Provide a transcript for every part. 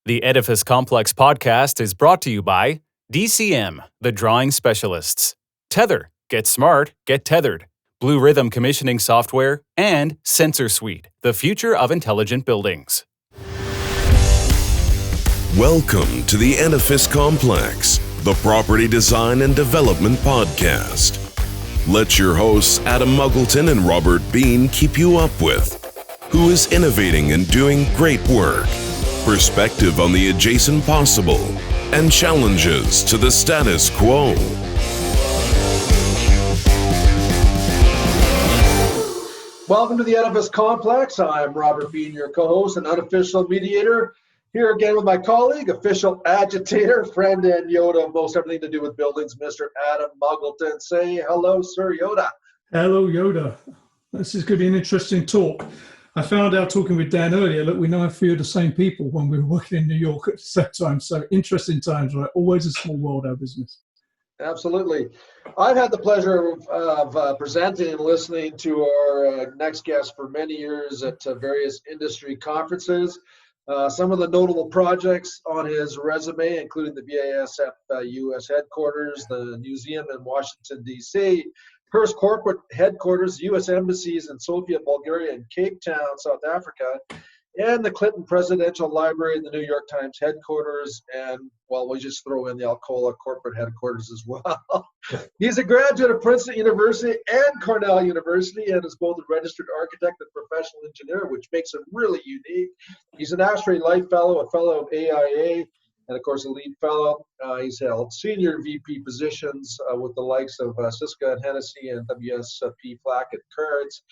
The Edifice Complex podcast is brought to you by DCM, the Drawing Specialists, Tether, get smart, get tethered, Blue Rhythm Commissioning Software, and Sensor Suite, the future of intelligent buildings. Welcome to the Edifice Complex, the property design and development podcast. Let your hosts Adam Muggleton and Robert Bean keep you up with who is innovating and doing great work, perspective on the adjacent possible, and challenges to the status quo. Welcome to the Edifice Complex. I'm Robert Bean, your co-host and unofficial mediator. Here again with my colleague, official agitator, friend, and Yoda of most everything to do with buildings, Mr. Adam Muggleton. Say hello, Sir Yoda. Hello, Yoda. This is going to be an interesting talk. I found out talking with Dan earlier that we know a few of the same people when we were working in New York at the same time. So interesting times, right? Always a small world, our business. Absolutely. I've had the pleasure of presenting and listening to our next guest for many years at various industry conferences. Some of the notable projects on his resume, including the BASF U.S. headquarters, the museum in Washington, D.C., Hearst corporate headquarters, U.S. embassies in Sofia, Bulgaria, and Cape Town, South Africa, and the Clinton Presidential Library, the New York Times headquarters, and, well, we just throw in the Alcoa corporate headquarters as well. He's a graduate of Princeton University and Cornell University and is both a registered architect and professional engineer, which makes him really unique. He's an ASHRAE Life Fellow, a Fellow of AIA, and of course a lead fellow. He's held senior VP positions with the likes of Siska and Hennessy and WSP Flack and Kurtz.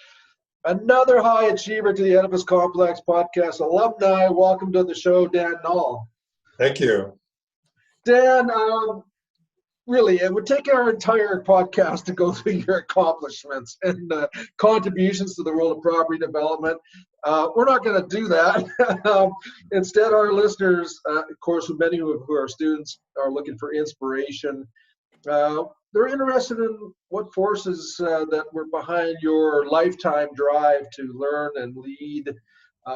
Another high achiever to the Edifice Complex podcast alumni. Welcome to the show, Dan Nall. Thank you. Dan, really, it would take our entire podcast to go through your accomplishments and contributions to the world of property development. We're not going to do that. Instead, our listeners, of course, many who are students, are looking for inspiration. They're interested in what forces that were behind your lifetime drive to learn and lead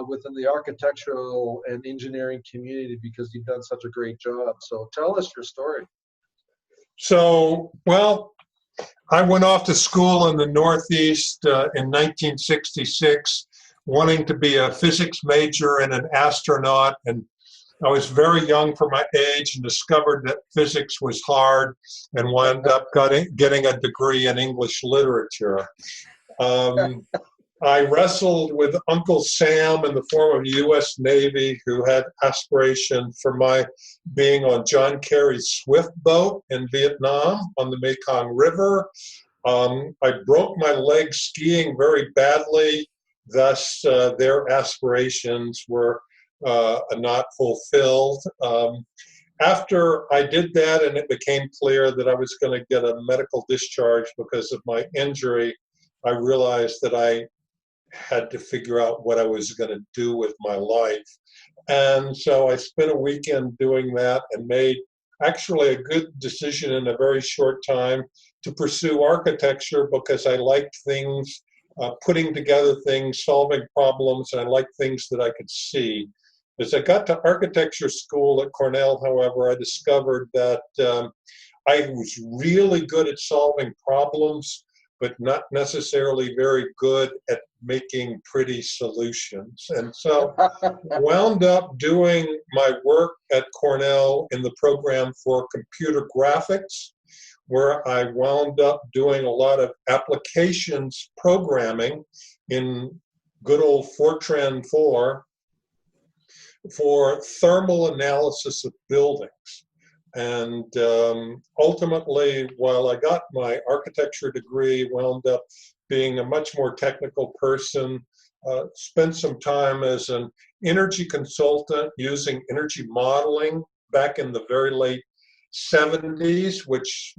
within the architectural and engineering community, because you've done such a great job. So tell us your story. So, well, I went off to school in the Northeast in 1966, wanting to be a physics major and an astronaut. And I was very young for my age and discovered that physics was hard and wound up getting a degree in English literature. I wrestled with Uncle Sam in the form of the U.S. Navy, who had aspiration for my being on John Kerry's Swift boat in Vietnam on the Mekong River. I broke my leg skiing very badly, thus their aspirations were not fulfilled. After I did that and it became clear that I was going to get a medical discharge because of my injury, I realized that I had to figure out what I was going to do with my life. And so I spent a weekend doing that and made actually a good decision in a very short time to pursue architecture, because I liked things, putting together things, solving problems, and I liked things that I could see. As I got to architecture school at Cornell, however, I discovered that I was really good at solving problems, but not necessarily very good at making pretty solutions. And so wound up doing my work at Cornell in the program for computer graphics, where I wound up doing a lot of applications programming in good old Fortran 4 for thermal analysis of buildings. And ultimately, while I got my architecture degree, wound up being a much more technical person, spent some time as an energy consultant using energy modeling back in the very late 70s, which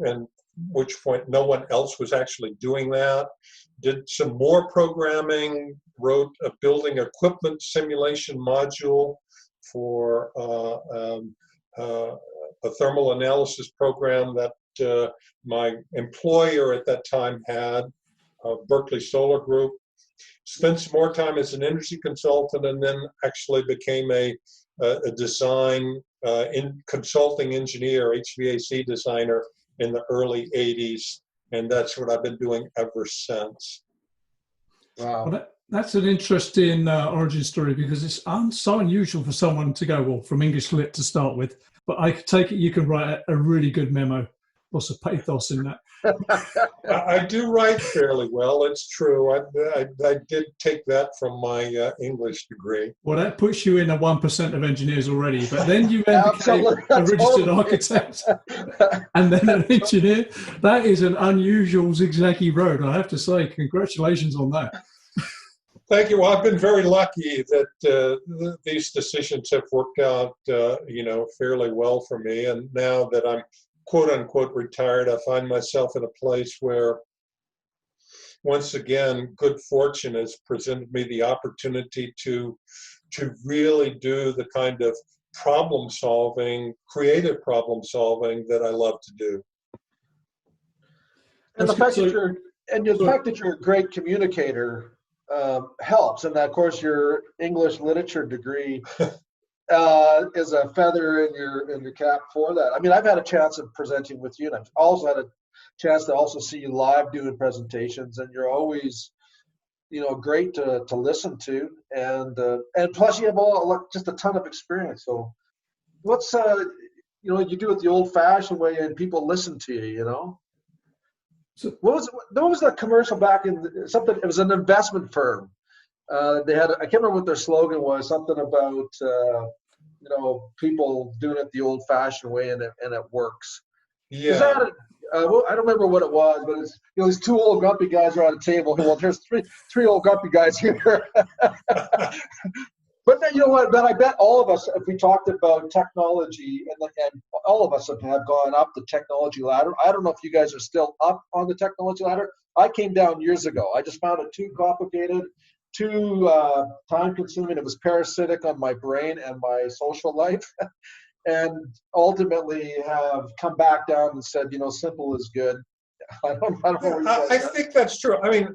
point no one else was actually doing that. Did some more programming, wrote a building equipment simulation module for a thermal analysis program that my employer at that time had, Berkeley Solar Group. Spent some more time as an energy consultant, and then actually became a a design in consulting engineer, HVAC designer in the early 80s, and that's what I've been doing ever since. Wow. Well, that's an interesting origin story, because it's so unusual for someone to go, well, from English Lit to start with, but I take it you can write a really good memo. Lots of pathos in that. I do write fairly well. It's true. I did take that from my English degree. Well, that puts you in the 1% of engineers already. But then you then became Absolutely. a registered Totally. architect and then an engineer. That is an unusual zigzaggy road, I have to say. Congratulations on that. Thank you. Well, I've been very lucky that these decisions have worked out, fairly well for me. And now that I'm quote unquote retired, I find myself in a place where, once again, good fortune has presented me the opportunity to really do the kind of problem solving, creative problem solving that I love to do. And the fact that you're a great communicator helps, and that, of course, your English literature degree is a feather in your cap for that. I mean, I've had a chance of presenting with you, and I've also had a chance to also see you live doing presentations, and you're always, great to listen to, and plus you have just a ton of experience. So, what's you do it the old-fashioned way, and people listen to you. So what was the commercial back in something? It was an investment firm. They had, I can't remember what their slogan was, something about people doing it the old-fashioned way, and it works. Yeah. Is that I don't remember what it was, but it's these two old grumpy guys are on a table. Well, there's three old grumpy guys here. But then, you know what? But I bet all of us, if we talked about technology, and all of us have gone up the technology ladder. I don't know if you guys are still up on the technology ladder. I came down years ago. I just found it too complicated, too time-consuming. It was parasitic on my brain and my social life, and ultimately have come back down and said, simple is good. I don't know. I think that's true. I mean,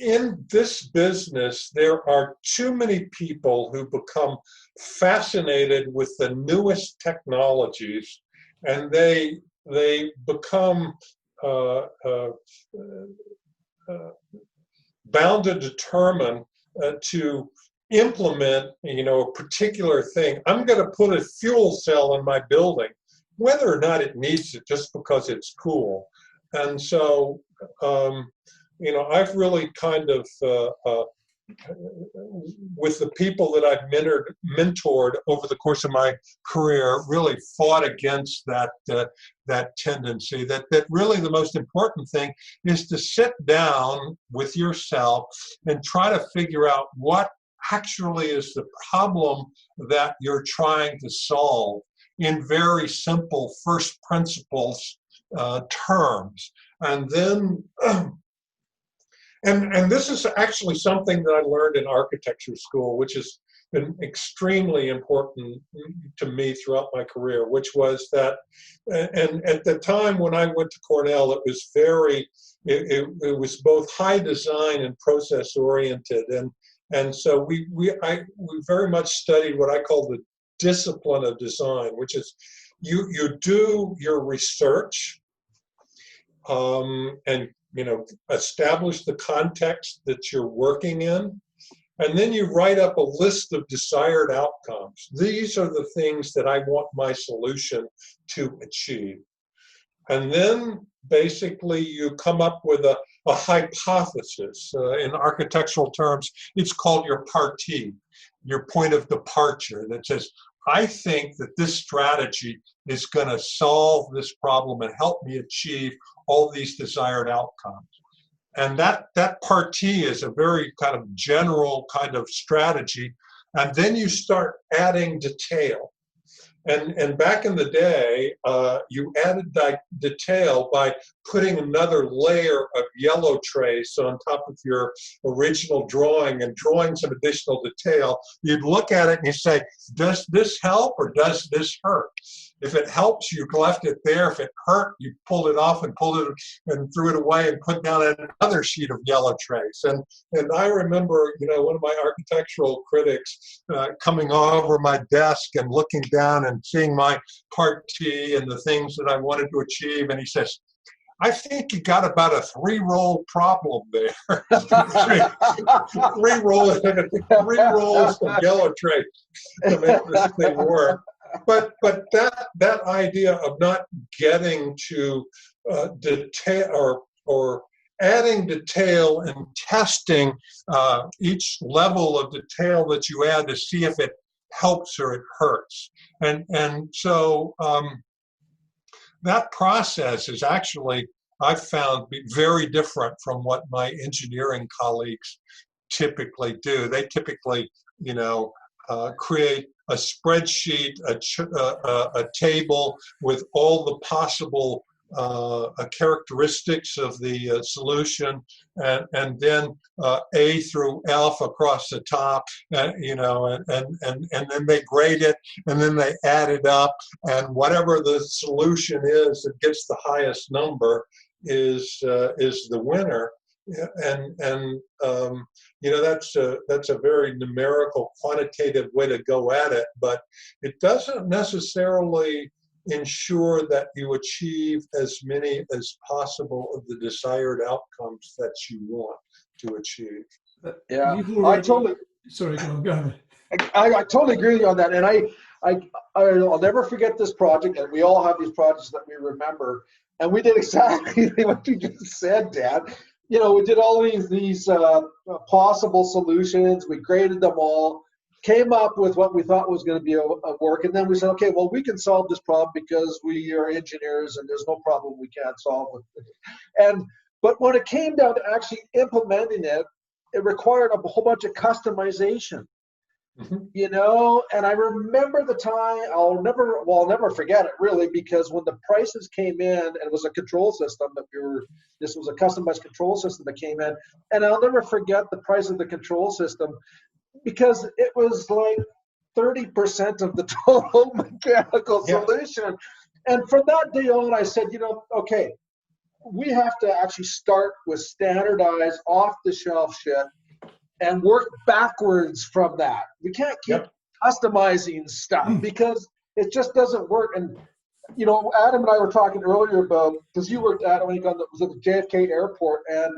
in this business, there are too many people who become fascinated with the newest technologies, and they become bound to determine to implement, a particular thing. I'm going to put a fuel cell in my building, whether or not it needs it, just because it's cool. And so, I've really kind of, with the people that I've mentored over the course of my career, really fought against that tendency. That really the most important thing is to sit down with yourself and try to figure out what actually is the problem that you're trying to solve in very simple first principles terms, and then. And this is actually something that I learned in architecture school, which has been extremely important to me throughout my career, which was that, and at the time when I went to Cornell, it was it was both high design and process oriented. And so we very much studied what I call the discipline of design, which is you do your research, and establish the context that you're working in, and then you write up a list of desired outcomes. These are the things that I want my solution to achieve. And then basically you come up with a hypothesis. In architectural terms, it's called your partie, your point of departure, that says, I think that this strategy is going to solve this problem and help me achieve all these desired outcomes. And that partie is a very kind of general kind of strategy. And then you start adding detail. And back in the day, you added detail by putting another layer of yellow trace on top of your original drawing and drawing some additional detail, you'd look at it and you say, does this help or does this hurt? If it helps, you left it there. If it hurt, you pulled it off and pulled it and threw it away and put down another sheet of yellow trace. And I remember, one of my architectural critics coming over my desk and looking down and seeing my part T and the things that I wanted to achieve. And he says, I think you got about a 3-roll problem there. three rolls of yellow trace to make this thing work. But that idea of not getting to detail or adding detail and testing each level of detail that you add to see if it helps or it hurts, and so that process is actually, I've found, be very different from what my engineering colleagues typically do. They typically, create a spreadsheet, a table with all the possible characteristics of the solution, and then A through F across the top, and then they grade it, and then they add it up, and whatever the solution is that gets the highest number is the winner. That's a very numerical, quantitative way to go at it, but it doesn't necessarily ensure that you achieve as many as possible of the desired outcomes that you want to achieve. Yeah, I totally. Sorry, go ahead. I totally agree with you on that, and I'll never forget this project. And we all have these projects that we remember, and we did exactly what you just said, Dan. We did all these possible solutions. We graded them all, came up with what we thought was going to be a work, and then we said, okay, well, we can solve this problem because we are engineers, and there's no problem we can't solve it. But when it came down to actually implementing it, it required a whole bunch of customization. Mm-hmm. And I remember the time, I'll never forget it really, because when the prices came in, and it was a control system this was a customized control system that came in, and I'll never forget the price of the control system, because it was like 30% of the total mechanical solution. And from that day on, I said, okay, we have to actually start with standardized, off-the-shelf shit and work backwards from that. We can't keep customizing stuff because it just doesn't work. And, Adam and I were talking earlier about, because you worked, Adam, was at the JFK airport, and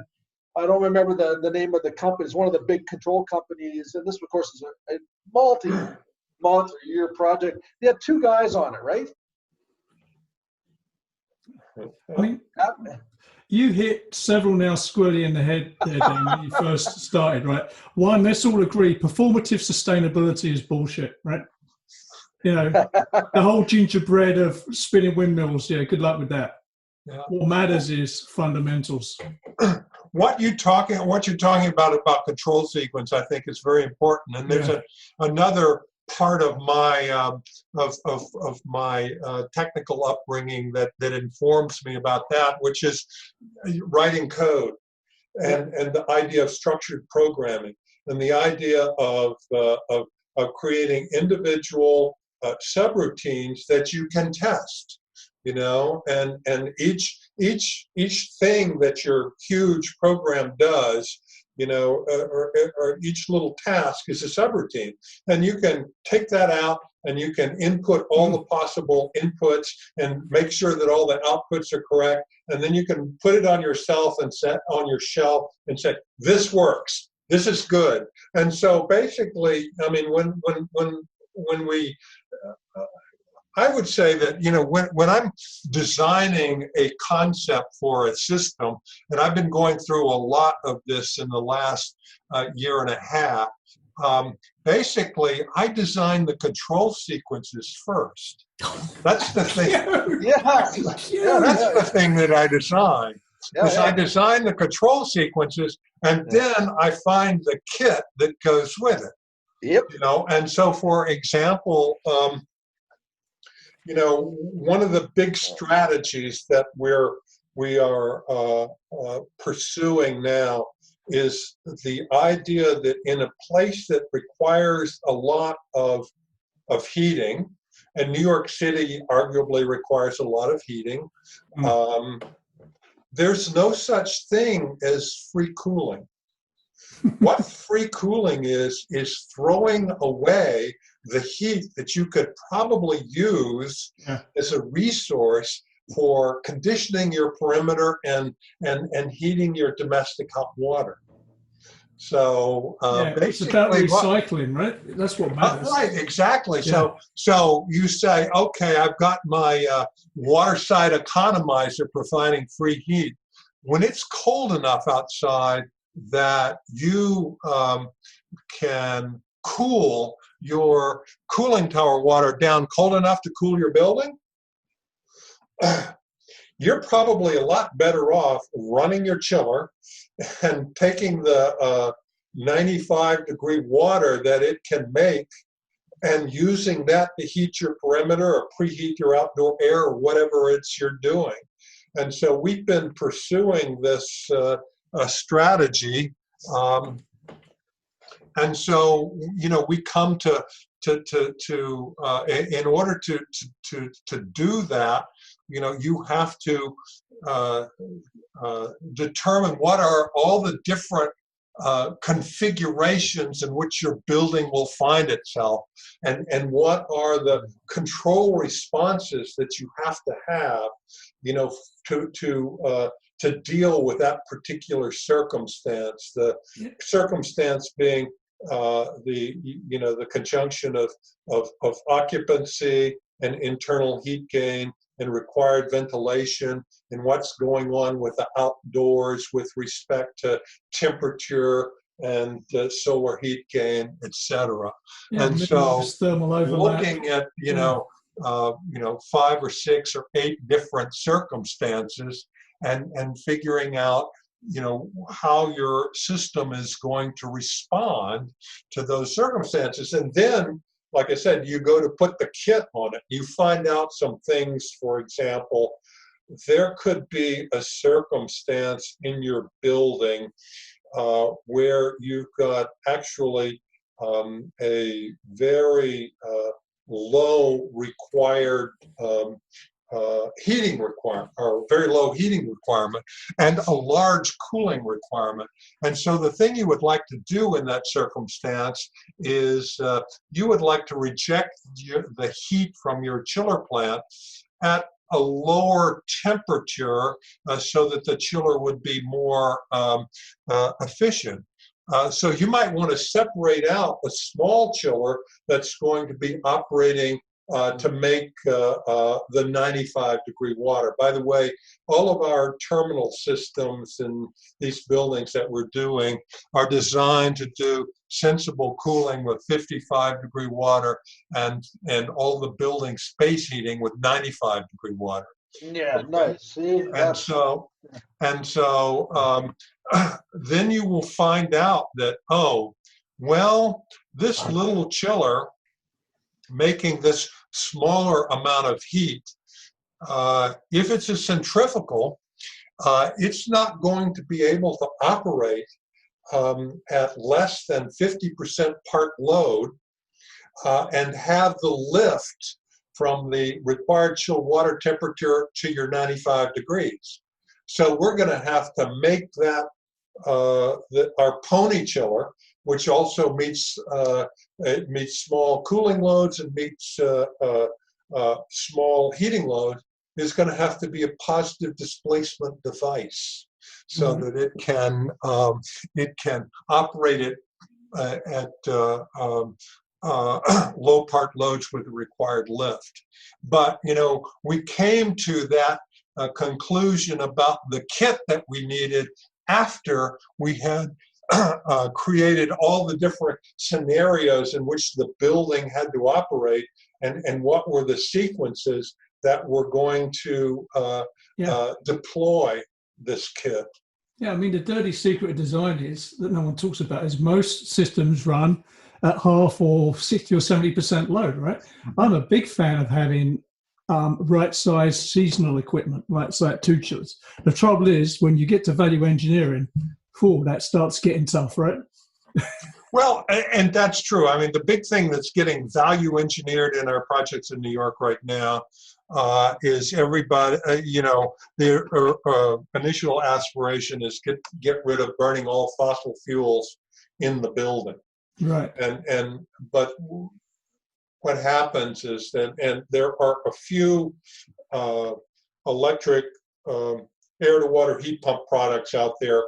I don't remember the name of the company. It's one of the big control companies, and this, of course, is a multi-year project. They had 2 guys on it, right? I mean, you hit several nails squarely in the head there, Dan, when you first started, right? One, let's all agree, performative sustainability is bullshit, right? The whole gingerbread of spinning windmills, good luck with that. Yeah. What matters is fundamentals. What you're talking about control sequence, I think, is very important. And there's another part of my my technical upbringing that informs me about that, which is writing code and the idea of structured programming and the idea of creating individual subroutines that you can test. And each thing that your huge program does, or each little task is a subroutine, and you can take that out and you can input all the possible inputs and make sure that all the outputs are correct, and then you can put it on yourself and set on your shelf and say, this works, this is good. And so basically, I mean, when we I would say that, when I'm designing a concept for a system, and I've been going through a lot of this in the last year and a half, basically, I design the control sequences first. That's the thing. That's the thing that I design. I design the control sequences, and then I find the kit that goes with it. Yep. And so, for example, one of the big strategies that we're we are pursuing now is the idea that in a place that requires a lot of heating, and New York City arguably requires a lot of heating, there's no such thing as free cooling. What free cooling is throwing away the heat that you could probably use as a resource for conditioning your perimeter and heating your domestic hot water. So basically, it's about recycling, right? That's what matters. Right, exactly. Yeah. So you say, okay, I've got my waterside economizer providing free heat. When it's cold enough outside that you can cool your cooling tower water down cold enough to cool your building, you're probably a lot better off running your chiller and taking the 95-degree water that it can make and using that to heat your perimeter or preheat your outdoor air or whatever you're doing. And so we've been pursuing this strategy. And so, we come to in order to do that, you have to determine what are all the different configurations in which your building will find itself, and what are the control responses that you have to have, to deal with that particular circumstance. The circumstance being the conjunction of occupancy and internal heat gain and required ventilation, and what's going on with the outdoors with respect to temperature and solar heat gain, etc. And so looking at 5 or 6 or 8 different circumstances and figuring out how your system is going to respond to those circumstances. And then, like I said, you go to put the kit on it. You find out some things. For example, there could be a circumstance in your building where you've got actually a very low required heating requirement, or very low heating requirement, and a large cooling requirement. And so the thing you would like to do in that circumstance is you would like to reject the heat from your chiller plant at a lower temperature so that the chiller would be more efficient. So you might want to separate out a small chiller that's going to be operating to make the 95-degree water. By the way, all of our terminal systems in these buildings that we're doing are designed to do sensible cooling with 55-degree water and all the building space heating with 95-degree water. Yeah, nice. See, and so then you will find out that, this little chiller making this smaller amount of heat, if it's a centrifugal, it's not going to be able to operate at less than 50% part load and have the lift from the required chill water temperature to your 95 degrees. So we're going to have to make that our pony chiller, which also meets small cooling loads and meets small heating loads, is going to have to be a positive displacement device, so that it can operate at low part loads with the required lift. But we came to that conclusion about the kit that we needed after we had created all the different scenarios in which the building had to operate, and what were the sequences that were going to deploy this kit. Yeah, I mean, the dirty secret of design is that no one talks about is most systems run at half or 60 or 70% load, right? I'm a big fan of having right size seasonal equipment, right size two chillers. The trouble is when you get to value engineering, that starts getting tough, right? Well, and that's true. I mean, the big thing that's getting value engineered in our projects in New York right now is everybody, their initial aspiration is get rid of burning all fossil fuels in the building. Right. But what happens is that, and there are a few electric air-to-water heat pump products out there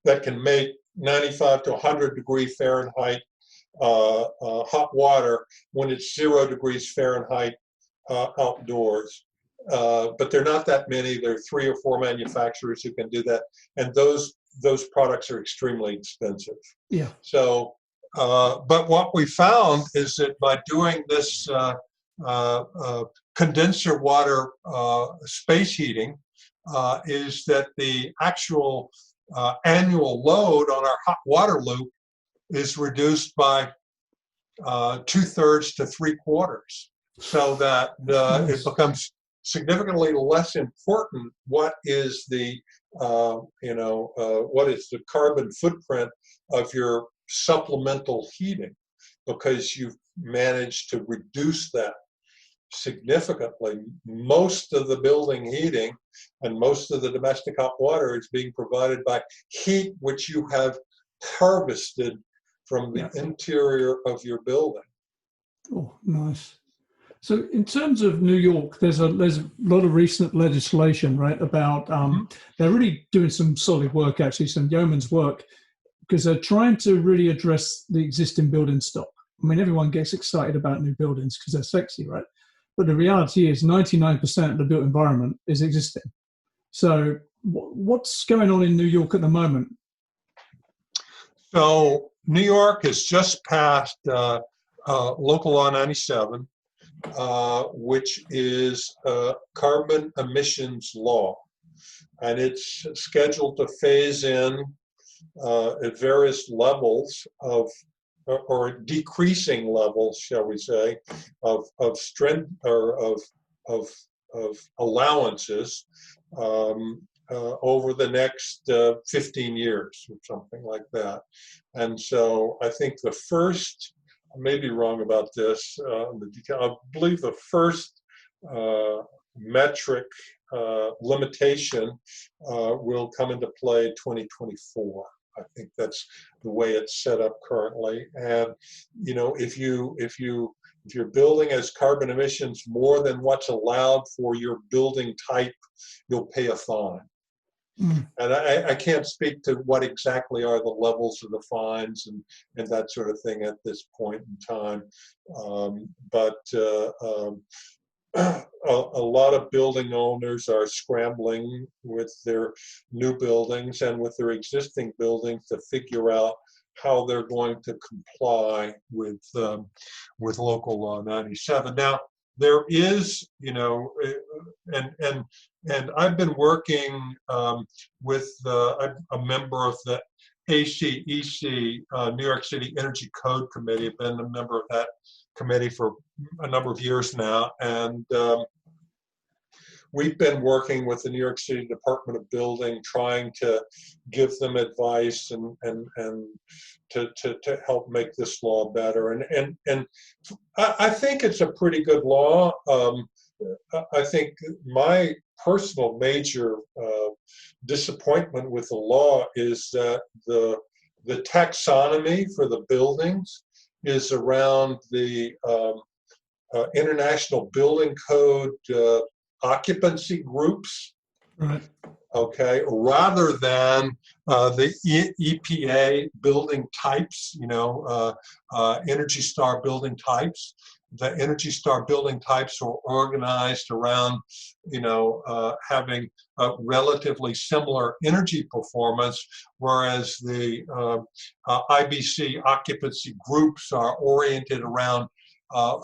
that can make 95 to 100 degree Fahrenheit hot water when it's 0 degrees Fahrenheit outdoors. But there are not that many. There are 3 or 4 manufacturers who can do that, and those products are extremely expensive. Yeah. So, but what we found is that by doing this condenser water space heating, is that the actual annual load on our hot water loop is reduced by 2/3 to 3/4, so that it becomes significantly less important what is the what is the carbon footprint of your supplemental heating, because you've managed to reduce that significantly. Most of the building heating and most of the domestic hot water is being provided by heat which you have harvested from the interior of your building. Oh, nice. So in terms of New York, there's a lot of recent legislation, right, about they're really doing some solid work, actually, some yeoman's work, because they're trying to really address the existing building stock. I mean, everyone gets excited about new buildings because they're sexy, right? But the reality is 99% of the built environment is existing. So what's going on in New York at the moment? So New York has just passed Local Law 97, which is a carbon emissions law. And it's scheduled to phase in at various levels of, or decreasing levels, shall we say, of strength or of allowances over the next 15 years or something like that. And so I think the first, I may be wrong about this, I believe the first metric limitation will come into play 2024. I think that's the way it's set up currently. And if your building has carbon emissions more than what's allowed for your building type, you'll pay a fine. And I can't speak to what exactly are the levels of the fines and that sort of thing at this point in time. But a lot of building owners are scrambling with their new buildings and with their existing buildings to figure out how they're going to comply with Local Law 97. Now, there is, and I've been working with a member of the ACEC, New York City Energy Code Committee. I've been a member of that committee for a number of years now, and we've been working with the New York City Department of Building, trying to give them advice and to help make this law better. And I think it's a pretty good law. I think my personal major disappointment with the law is that the taxonomy for the buildings is around the International Building Code occupancy groups, right? Okay, rather than the EPA building types, Energy Star building types. The Energy Star building types are organized around, having a relatively similar energy performance, whereas the IBC occupancy groups are oriented around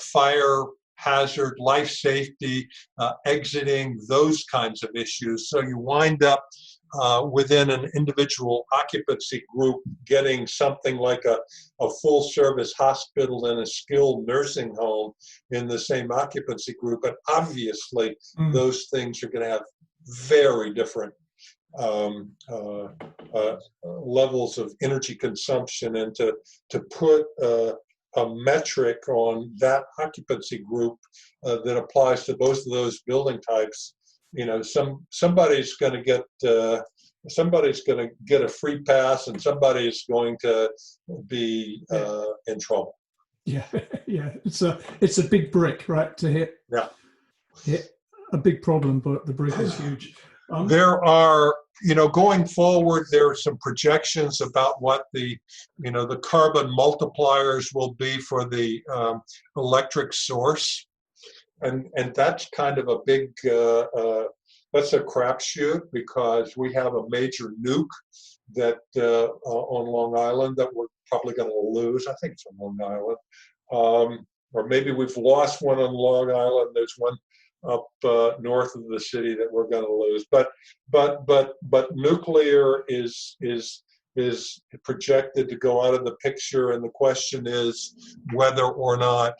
fire hazard, life safety, exiting, those kinds of issues. So you wind up within an individual occupancy group, getting something like a full service hospital and a skilled nursing home in the same occupancy group. But obviously, those things are going to have very different levels of energy consumption, and to put a metric on that occupancy group that applies to both of those building types, somebody's going to get a free pass, and somebody's going to be in trouble. Yeah, yeah, it's a big brick, right, to hit. Yeah, hit a big problem, but the brick is huge. There are, going forward, there are some projections about what the carbon multipliers will be for the electric source, and that's kind of a big, that's a crapshoot, because we have a major nuke that on Long Island that we're probably going to lose. I think it's on Long Island, or maybe we've lost one on Long Island. There's one up north of the city that we're going to lose, but nuclear is projected to go out of the picture, and the question is whether or not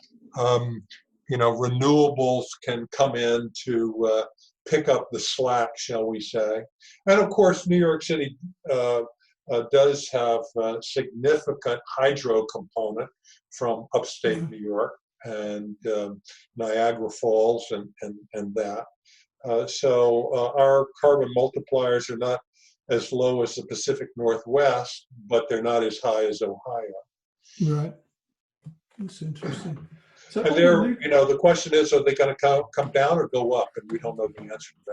renewables can come in to pick up the slack, shall we say. And of course, New York City does have a significant hydro component from upstate New York and Niagara Falls and that. So our carbon multipliers are not as low as the Pacific Northwest, but they're not as high as Ohio. Right. That's interesting. So, and the question is, are they going to come down or go up? And we don't know the answer to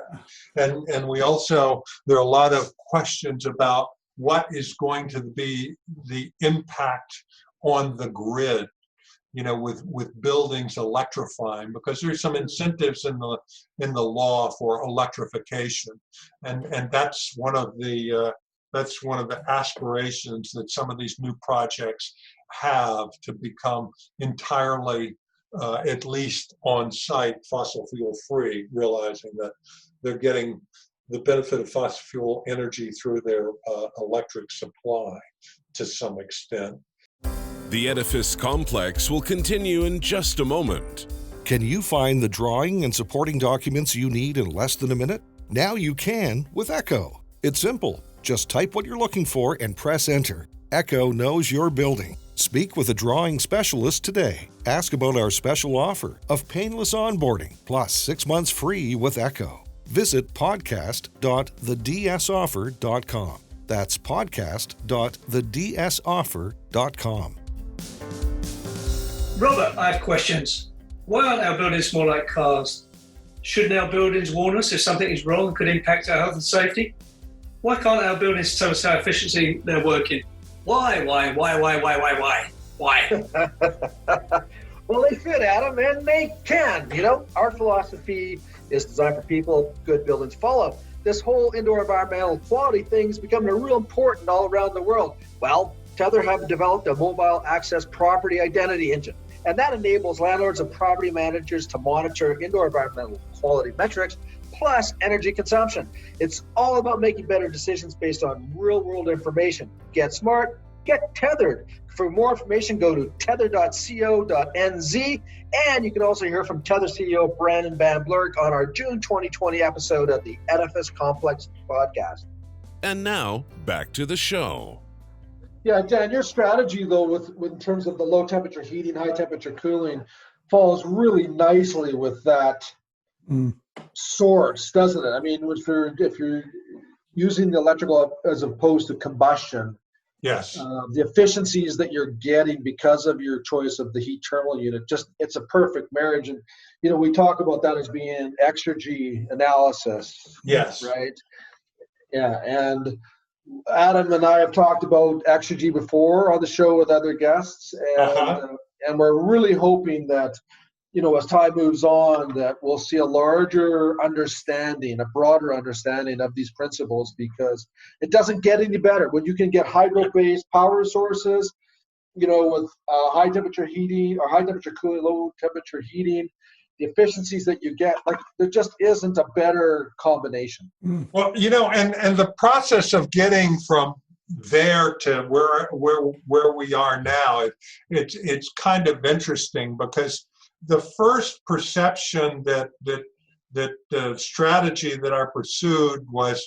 that. And we also, there are a lot of questions about what is going to be the impact on the grid, with buildings electrifying, because there's some incentives in the law for electrification, and that's one of the aspirations that some of these new projects have, to become entirely, at least on site, fossil fuel free, realizing that they're getting the benefit of fossil fuel energy through their electric supply to some extent. The Edifice complex will continue in just a moment. Can you find the drawing and supporting documents you need in less than a minute? Now you can with Echo. It's simple. Just type what you're looking for and press enter. Echo knows your building. Speak with a drawing specialist today. Ask about our special offer of painless onboarding plus 6 months free with Echo. Visit podcast.thedsoffer.com. That's podcast.thedsoffer.com. Robert, I have questions. Why aren't our buildings more like cars? Shouldn't our buildings warn us if something is wrong and could impact our health and safety? Why can't our buildings tell us how efficiently they're working? Why? Well, they fit, Adam, and they can. Our philosophy is designed for people. Good buildings follow. This whole indoor environmental quality thing is becoming real important all around the world. Well, Tether have developed a mobile access property identity engine, and that enables landlords and property managers to monitor indoor environmental quality metrics plus energy consumption. It's all about making better decisions based on real-world information. Get smart, get tethered. For more information, go to tether.co.nz, and you can also hear from Tether CEO Brandon Van Blurk on our June 2020 episode of the Edifice Complex podcast. And now, back to the show. Yeah, Dan, your strategy, though, with in terms of the low temperature heating, high temperature cooling, falls really nicely with that source, doesn't it? I mean, if you're using the electrical as opposed to combustion, yes, the efficiencies that you're getting because of your choice of the heat terminal unit, it's a perfect marriage. And we talk about that as being exergy analysis. Yes. Right. Yeah, and Adam and I have talked about exergy before on the show with other guests, and we're really hoping that, as time moves on, that we'll see a larger understanding, a broader understanding of these principles, because it doesn't get any better when you can get hydro-based power sources, with high temperature heating or high temperature cooling, low temperature heating, the efficiencies that you get, like there just isn't a better combination. Well, and the process of getting from there to where we are now, it's kind of interesting, because the first perception that the strategy that I pursued was,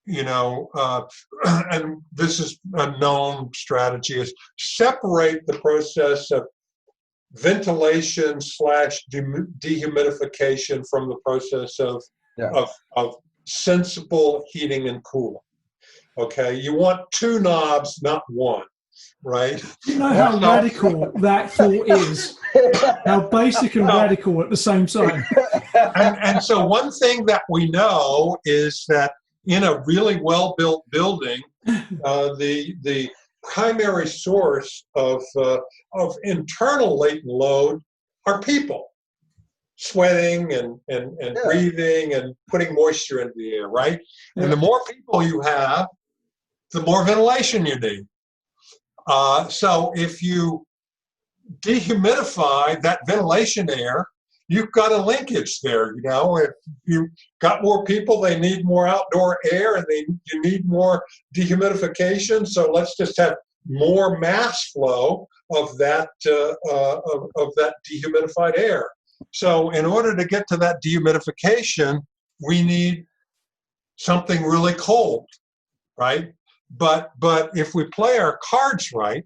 and this is a known strategy, is separate the process of ventilation / dehumidification from the process of sensible heating and cooling. Okay, you want two knobs, not one, right? You know how radical that thought is? How basic and radical at the same time. And so one thing that we know is that in a really well-built building, the primary source of internal latent load are people sweating and breathing and putting moisture into the air, right? Yeah. And the more people you have, the more ventilation you need. So if you dehumidify that ventilation air, you've got a linkage there. If you got more people, they need more outdoor air, and you need more dehumidification. So let's just have more mass flow of that dehumidified air. So in order to get to that dehumidification, we need something really cold, right? But if we play our cards right,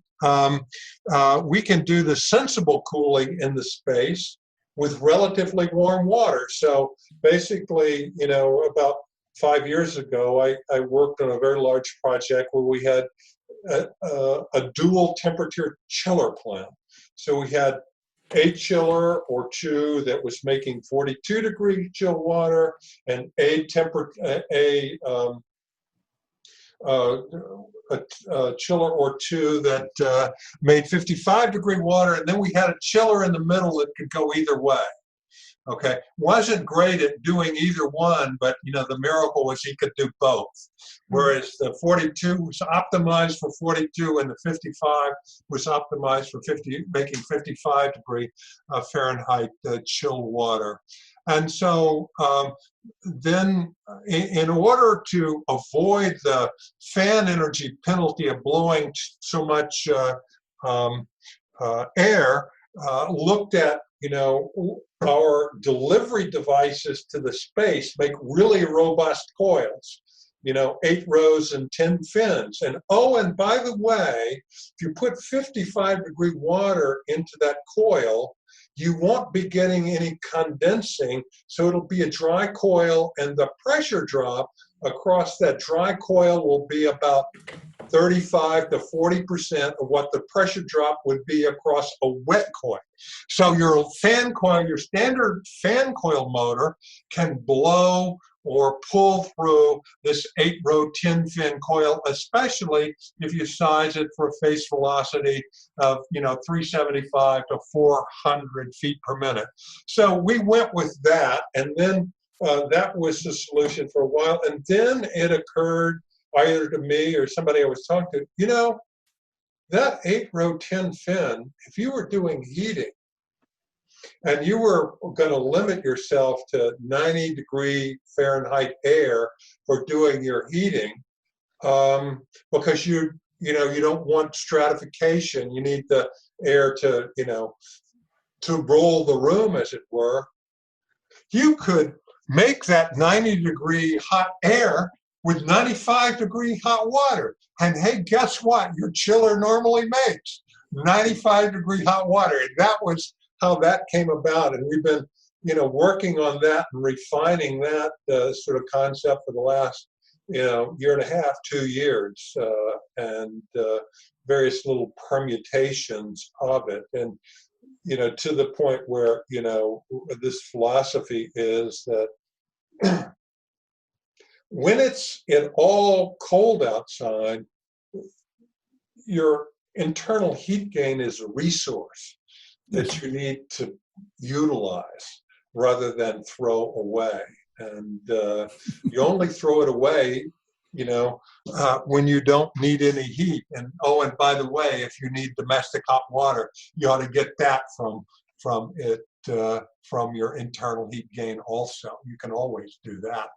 we can do the sensible cooling in the space with relatively warm water. So basically, about 5 years ago, I worked on a very large project where we had a dual temperature chiller plant. So we had a chiller or two that was making 42-degree chill water, and a chiller or two that made 55-degree water, and then we had a chiller in the middle that could go either way. Okay, wasn't great at doing either one, but the miracle was he could do both. Whereas the 42 was optimized for 42, and the 55 was optimized for making 55-degree Fahrenheit chill water. And so then in order to avoid the fan energy penalty of blowing so much air, looked at, our delivery devices to the space make really robust coils, 8 rows and 10 fins. And and by the way, if you put 55-degree water into that coil, you won't be getting any condensing, so it'll be a dry coil, and the pressure drop across that dry coil will be about 35 to 40% of what the pressure drop would be across a wet coil. So your fan coil, your standard fan coil motor, can blow or pull through this 8-row 10-fin coil, especially if you size it for a face velocity of 375 to 400 feet per minute. So we went with that, and then that was the solution for a while. And then it occurred, either to me or somebody I was talking to, that 8-row 10-fin, if you were doing heating and you were going to limit yourself to 90-degree Fahrenheit air for doing your heating, because you don't want stratification, you need the air to roll the room, as it were, you could make that 90-degree hot air with 95-degree hot water. And hey, guess what? Your chiller normally makes 95-degree hot water. And that was how that came about. And we've been, working on that and refining that sort of concept for the last, year and a half, 2 years, and various little permutations of it. And, to the point where, this philosophy is that when it's at all cold outside, your internal heat gain is a resource that you need to utilize rather than throw away. And you only throw it away, when you don't need any heat. And by the way, if you need domestic hot water, you ought to get that from from it, from your internal heat gain also. You can always do that.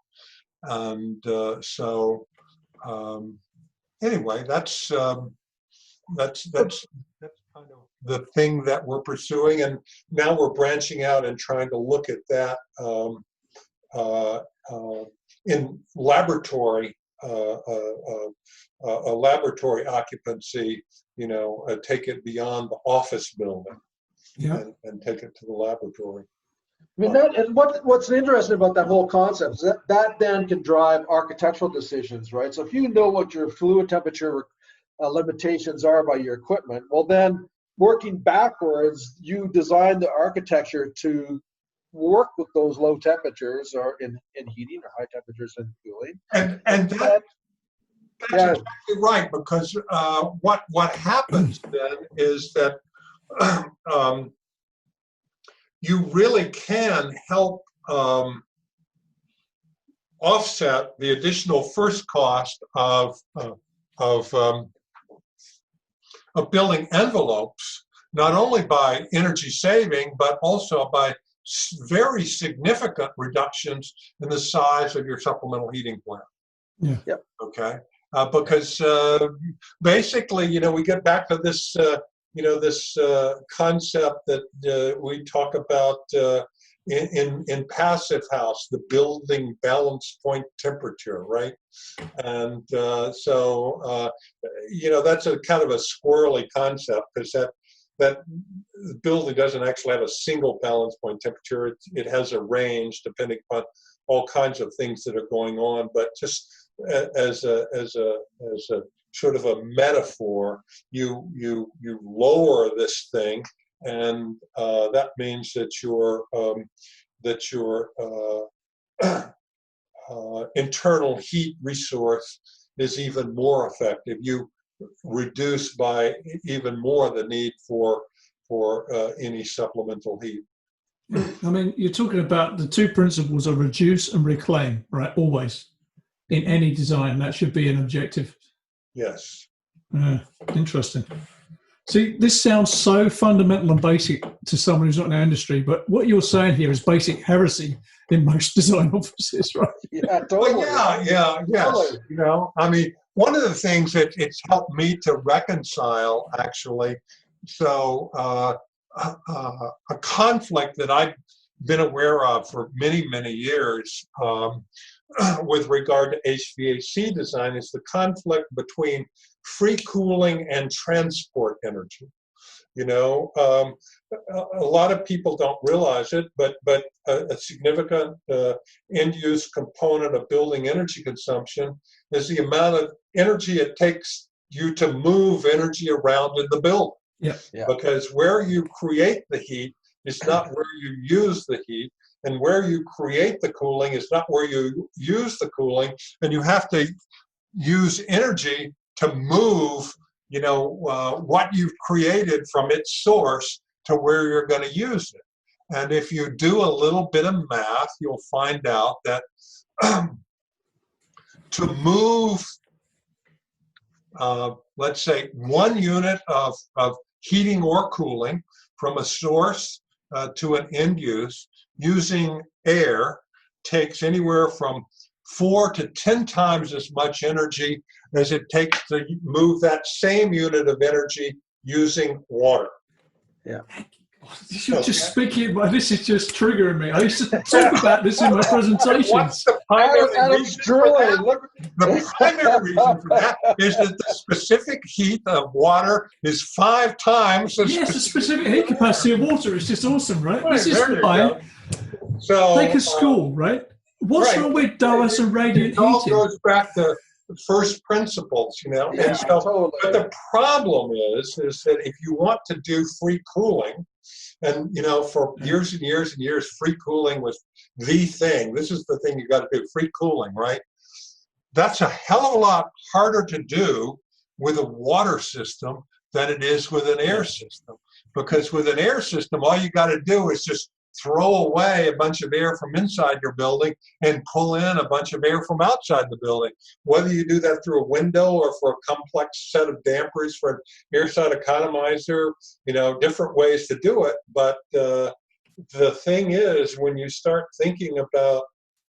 And anyway, that's kind of the thing that we're pursuing, and now we're branching out and trying to look at that in laboratory, a laboratory occupancy. Take it beyond the office building, and take it to the laboratory. I mean, and what's interesting about that whole concept is that then can drive architectural decisions, right? So if you know what your fluid temperature limitations are by your equipment, well, then working backwards, you design the architecture to work with those low temperatures, or in heating, or high temperatures in cooling. And that's exactly right, because what happens then is that you really can help offset the additional first cost of building envelopes, not only by energy saving, but also by very significant reductions in the size of your supplemental heating plant. Yeah. Yep. Okay. Because basically, we get back to this, this concept that we talk about in passive house, the building balance point temperature, right? And so that's a kind of a squirrely concept, because that building doesn't actually have a single balance point temperature. It has a range depending upon all kinds of things that are going on. But just as a sort of a metaphor, you lower this thing, and that means that your internal heat resource is even more effective. You reduce by even more the need for any supplemental heat. I mean, you're talking about the two principles of reduce and reclaim, right? Always in any design, that should be an objective. Yes. Interesting. See, this sounds so fundamental and basic to someone who's not in our industry, but what you're saying here is basic heresy in most design offices, right? Yeah, totally. Well, yes. Totally. I mean, one of the things that it's helped me to reconcile, actually, so a conflict that I've been aware of for many, many years with regard to HVAC design is the conflict between free cooling and transport energy. A lot of people don't realize it, but a significant end-use component of building energy consumption is the amount of energy it takes you to move energy around in the building. Yeah. Because where you create the heat is not where you use the heat, and where you create the cooling is not where you use the cooling, and you have to use energy to move what you've created from its source to where you're going to use it. And if you do a little bit of math, you'll find out that to move, let's say, 1 unit of heating or cooling from a source to an end use using air takes anywhere from 4 to 10 times as much energy as it takes to move that same unit of energy using water. Yeah. You're just speaking, but this is just triggering me. I used to talk about this in my presentations. What's the primary Adam's reason for drooling. that? Look. The primary reason for that is that the specific heat of water is 5 times the Yes, the specific heat capacity of water is just awesome, right? This is there you why. go. So Take a school, right? What's wrong with Dallas and radiant it all heating? goes back to first principles, Yeah, and so, totally. but the problem is that if you want to do free cooling, and for years and years and years, free cooling was the thing. This is the thing you got to do, free cooling, right? That's a hell of a lot harder to do with a water system than it is with an air system. Because with an air system, all you got to do is just throw away a bunch of air from inside your building and pull in a bunch of air from outside the building. Whether you do that through a window or for a complex set of dampers for an airside economizer, different ways to do it. But the thing is, when you start thinking about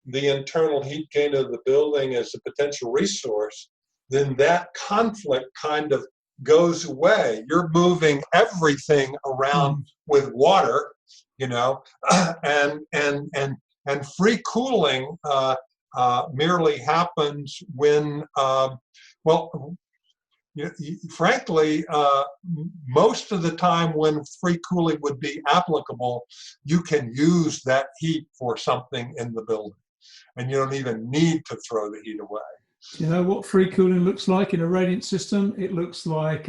the internal heat gain of the building as a potential resource, then that conflict kind of goes away. You're moving everything around with water, and free cooling merely happens when, frankly, most of the time when free cooling would be applicable, you can use that heat for something in the building, and you don't even need to throw the heat away. You know what free cooling looks like in a radiant system? It looks like,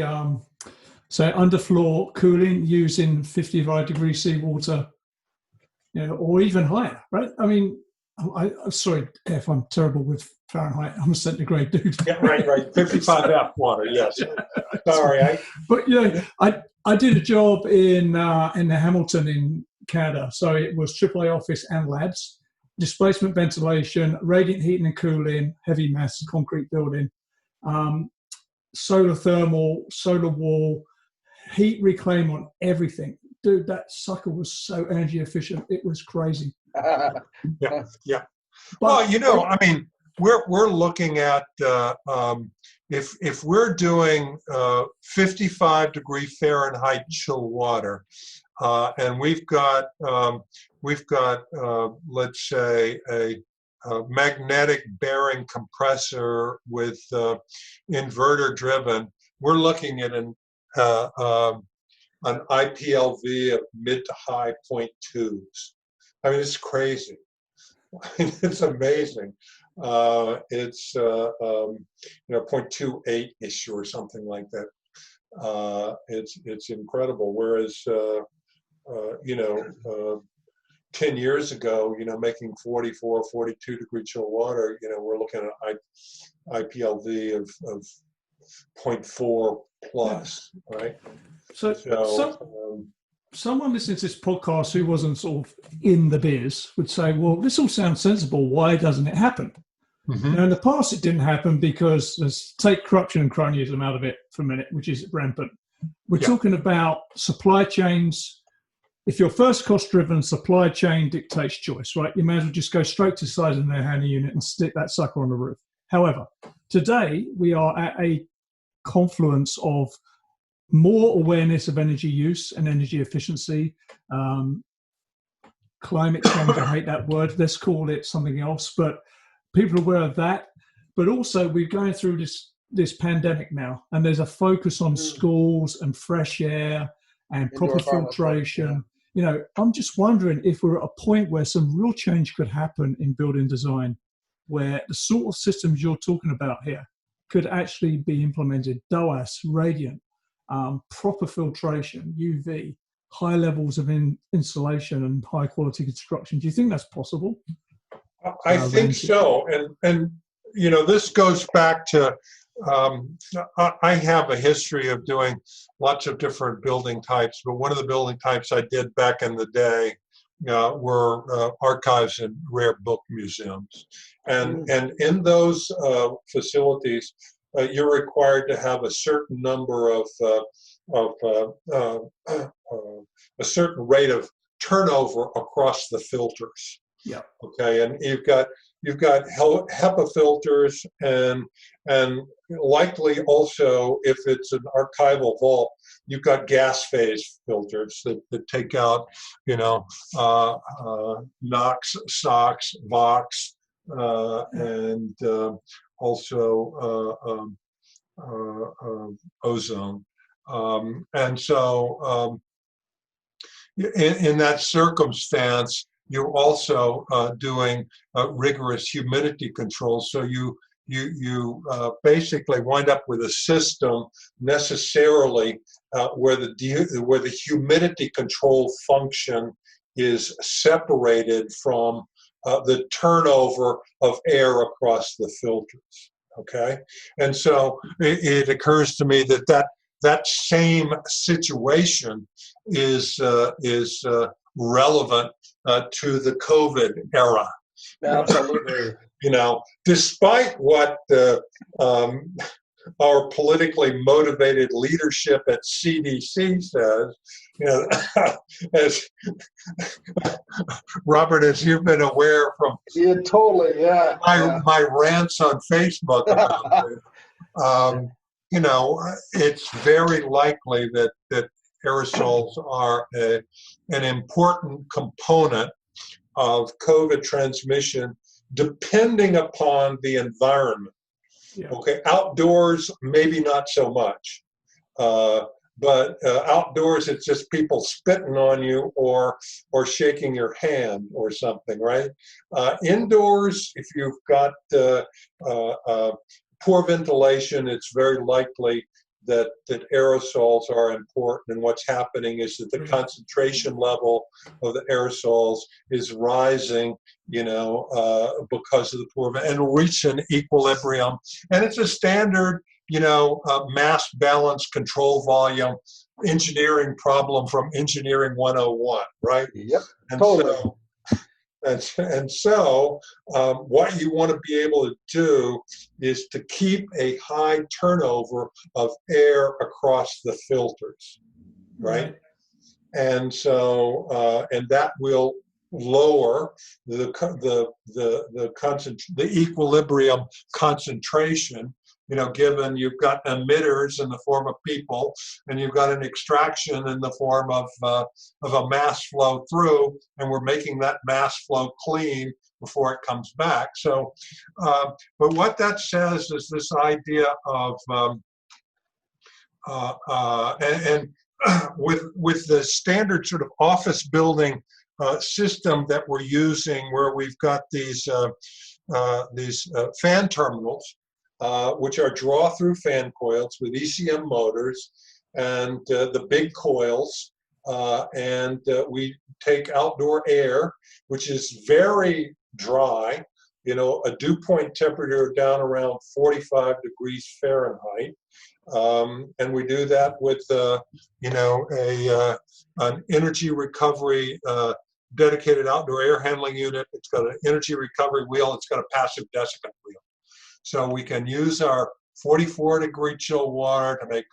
say, underfloor cooling using 55 degrees seawater, or even higher, right? I mean, I'm sorry if I'm terrible with Fahrenheit. I'm a centigrade dude. Yeah, right. 55F water, yes. Sorry. But I did a job in the Hamilton in Canada. So it was AAA office and labs, displacement ventilation, radiant heating and cooling, heavy mass concrete building, solar thermal, solar wall, heat reclaim on everything. Dude, that sucker was so energy efficient. It was crazy. Yeah. Well, I mean, we're looking at if we're doing 55 degree Fahrenheit chill water, and we've got let's say a magnetic bearing compressor with inverter driven, we're looking at an IPLV of mid to high 0.2s. I mean, it's crazy. It's amazing. It's 0.28 ish or something like that. It's incredible. Whereas 10 years ago, making 44, 42 degree chill water, we're looking at IPLV of 0.4 plus, right? So someone listening to this podcast who wasn't sort of in the biz would say, well, this all sounds sensible. Why doesn't it happen? Mm-hmm. Now, in the past, it didn't happen because, let's take corruption and cronyism out of it for a minute, which is rampant. We're talking about supply chains. If you're first cost driven, supply chain dictates choice, right? You may as well just go straight to size in their handy unit and stick that sucker on the roof. However, today we are at a confluence of more awareness of energy use and energy efficiency, climate change, I hate that word, let's call it something else, but people are aware of that. But also we're going through this pandemic now, and there's a focus on schools and fresh air and proper filtration. I'm just wondering if we're at a point where some real change could happen in building design, where the sort of systems you're talking about here could actually be implemented, DOAS, radiant, proper filtration, UV, high levels of insulation and high quality construction. Do you think that's possible? I think so. And this goes back to, I have a history of doing lots of different building types, but one of the building types I did back in the day were archives and rare book museums. And in those facilities, you're required to have a certain number of a certain rate of turnover across the filters. Yeah. Okay, and you've got HEPA filters and likely also, if it's an archival vault, you've got gas phase filters that take out NOx, SOx, VOx, and also ozone. And so in that circumstance, you're also doing rigorous humidity control. So you basically wind up with a system necessarily where the humidity control function is separated from the turnover of air across the filters. Okay, and so it occurs to me that same situation is relevant to the COVID era. Absolutely. Despite what our politically motivated leadership at CDC says, as Robert, as you've been aware from my rants on Facebook about it, it's very likely that aerosols are an important component of COVID transmission, depending upon the environment. Yeah. Okay, outdoors, maybe not so much. But outdoors, it's just people spitting on you or shaking your hand or something, right? Indoors, if you've got poor ventilation, it's very likely that aerosols are important. And what's happening is that the concentration level of the aerosols is rising, because of the poor, and reach an equilibrium. And it's a standard, mass balance control volume engineering problem from Engineering 101, right? Yep, and totally. So what you want to be able to do is to keep a high turnover of air across the filters, right? And so and that will lower the equilibrium concentration. Given you've got emitters in the form of people, and you've got an extraction in the form of a mass flow through, and we're making that mass flow clean before it comes back. So, but what that says is this idea of with the standard sort of office building system that we're using, where we've got these fan terminals, which are draw-through fan coils with ECM motors, and the big coils, and we take outdoor air, which is very dry, a dew point temperature down around 45 degrees Fahrenheit, and we do that with an energy recovery dedicated outdoor air handling unit. It's got an energy recovery wheel. It's got a passive desiccant wheel. So we can use our 44-degree chill water to make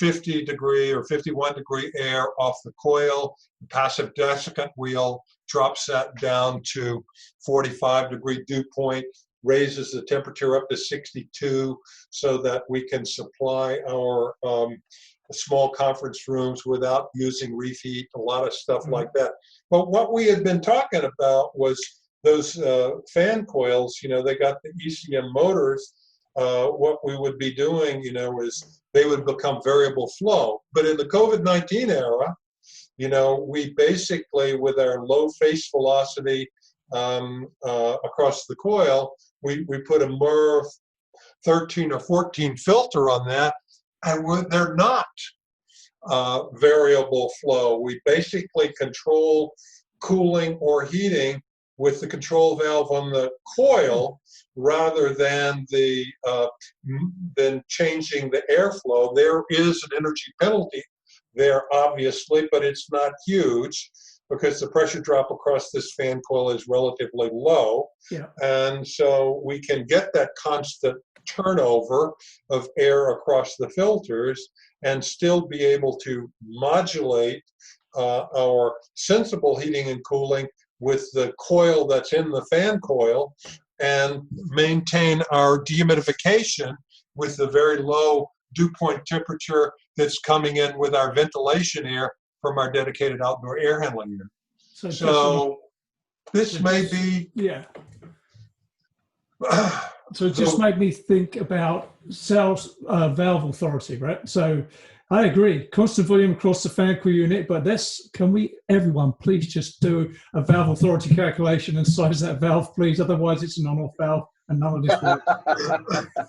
50-degree or 51-degree air off the coil. The passive desiccant wheel drops that down to 45-degree dew point, raises the temperature up to 62, so that we can supply our small conference rooms without using reheat, a lot of stuff like that. But what we had been talking about was those fan coils, they got the ECM motors. What we would be doing, is they would become variable flow. But in the COVID-19 era, we basically, with our low face velocity across the coil, we put a MERV 13 or 14 filter on that, and they're not variable flow. We basically control cooling or heating with the control valve on the coil, rather than changing the airflow. There is an energy penalty there, obviously, but it's not huge, because the pressure drop across this fan coil is relatively low. Yeah. And so we can get that constant turnover of air across the filters and still be able to modulate our sensible heating and cooling with the coil that's in the fan coil, and maintain our dehumidification with the very low dew point temperature that's coming in with our ventilation air from our dedicated outdoor air handling unit. So this may be... Yeah. So it just made me think about cells, valve authority, right? So I agree, constant volume across the fan coil unit, but everyone please just do a valve authority calculation and size that valve, please. Otherwise it's an on-off valve and none of this works.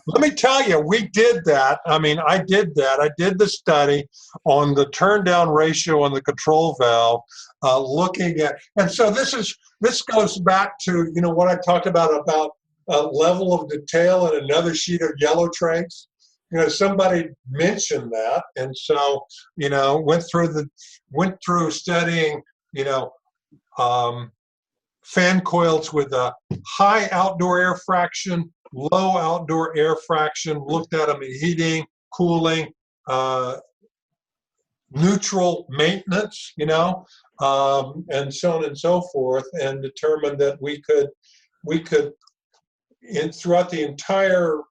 Let me tell you, we did that. I did that. I did the study on the turn down ratio on the control valve, looking at, and so this goes back to, what I talked about level of detail in another sheet of yellow trace. Somebody mentioned that, and so went through studying fan coils with a high outdoor air fraction, low outdoor air fraction, looked at them in heating, cooling, neutral maintenance, and so on and so forth, and determined that we could throughout the entire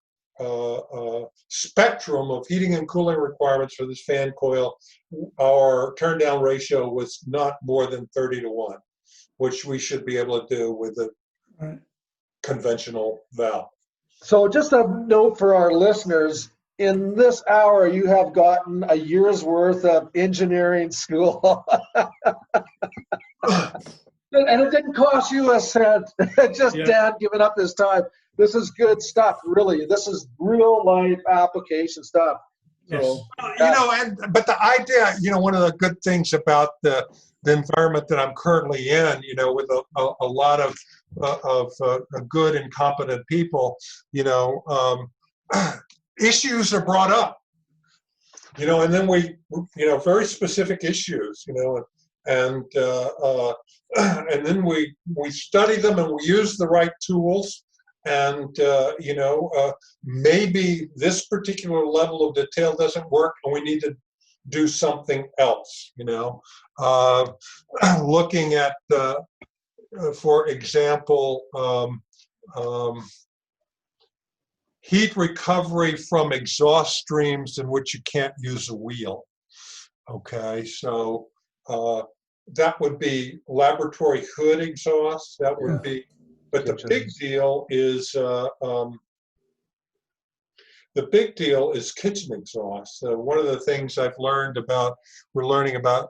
spectrum of heating and cooling requirements for this fan coil, our turn down ratio was not more than 30-1, which we should be able to do with a conventional valve. So just a note for our listeners, in this hour, you have gotten a year's worth of engineering school. And it didn't cost you a cent. Just Dan giving up his time. This is good stuff, really. This is real life application stuff. Yes. So, but the idea, one of the good things about the environment that I'm currently in, with a lot of good and competent people, issues are brought up, and then we, very specific issues, and then we study them and we use the right tools, and maybe this particular level of detail doesn't work and we need to do something else, looking at for example, heat recovery from exhaust streams in which you can't use a wheel. Okay, so that would be laboratory hood exhaust. That would be, but the big deal is kitchen exhaust. One of the things I've learned we're learning about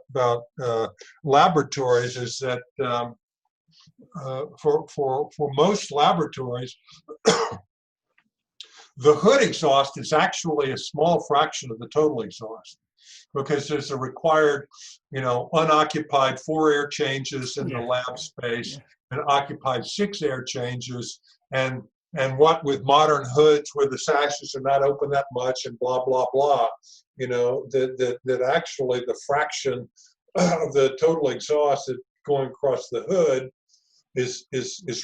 laboratories is that for most laboratories, the hood exhaust is actually a small fraction of the total exhaust, because there's a required, unoccupied 4 air changes in the lab space and occupied 6 air changes, and what with modern hoods where the sashes are not open that much and blah blah blah, that actually the fraction of the total exhaust that going across the hood is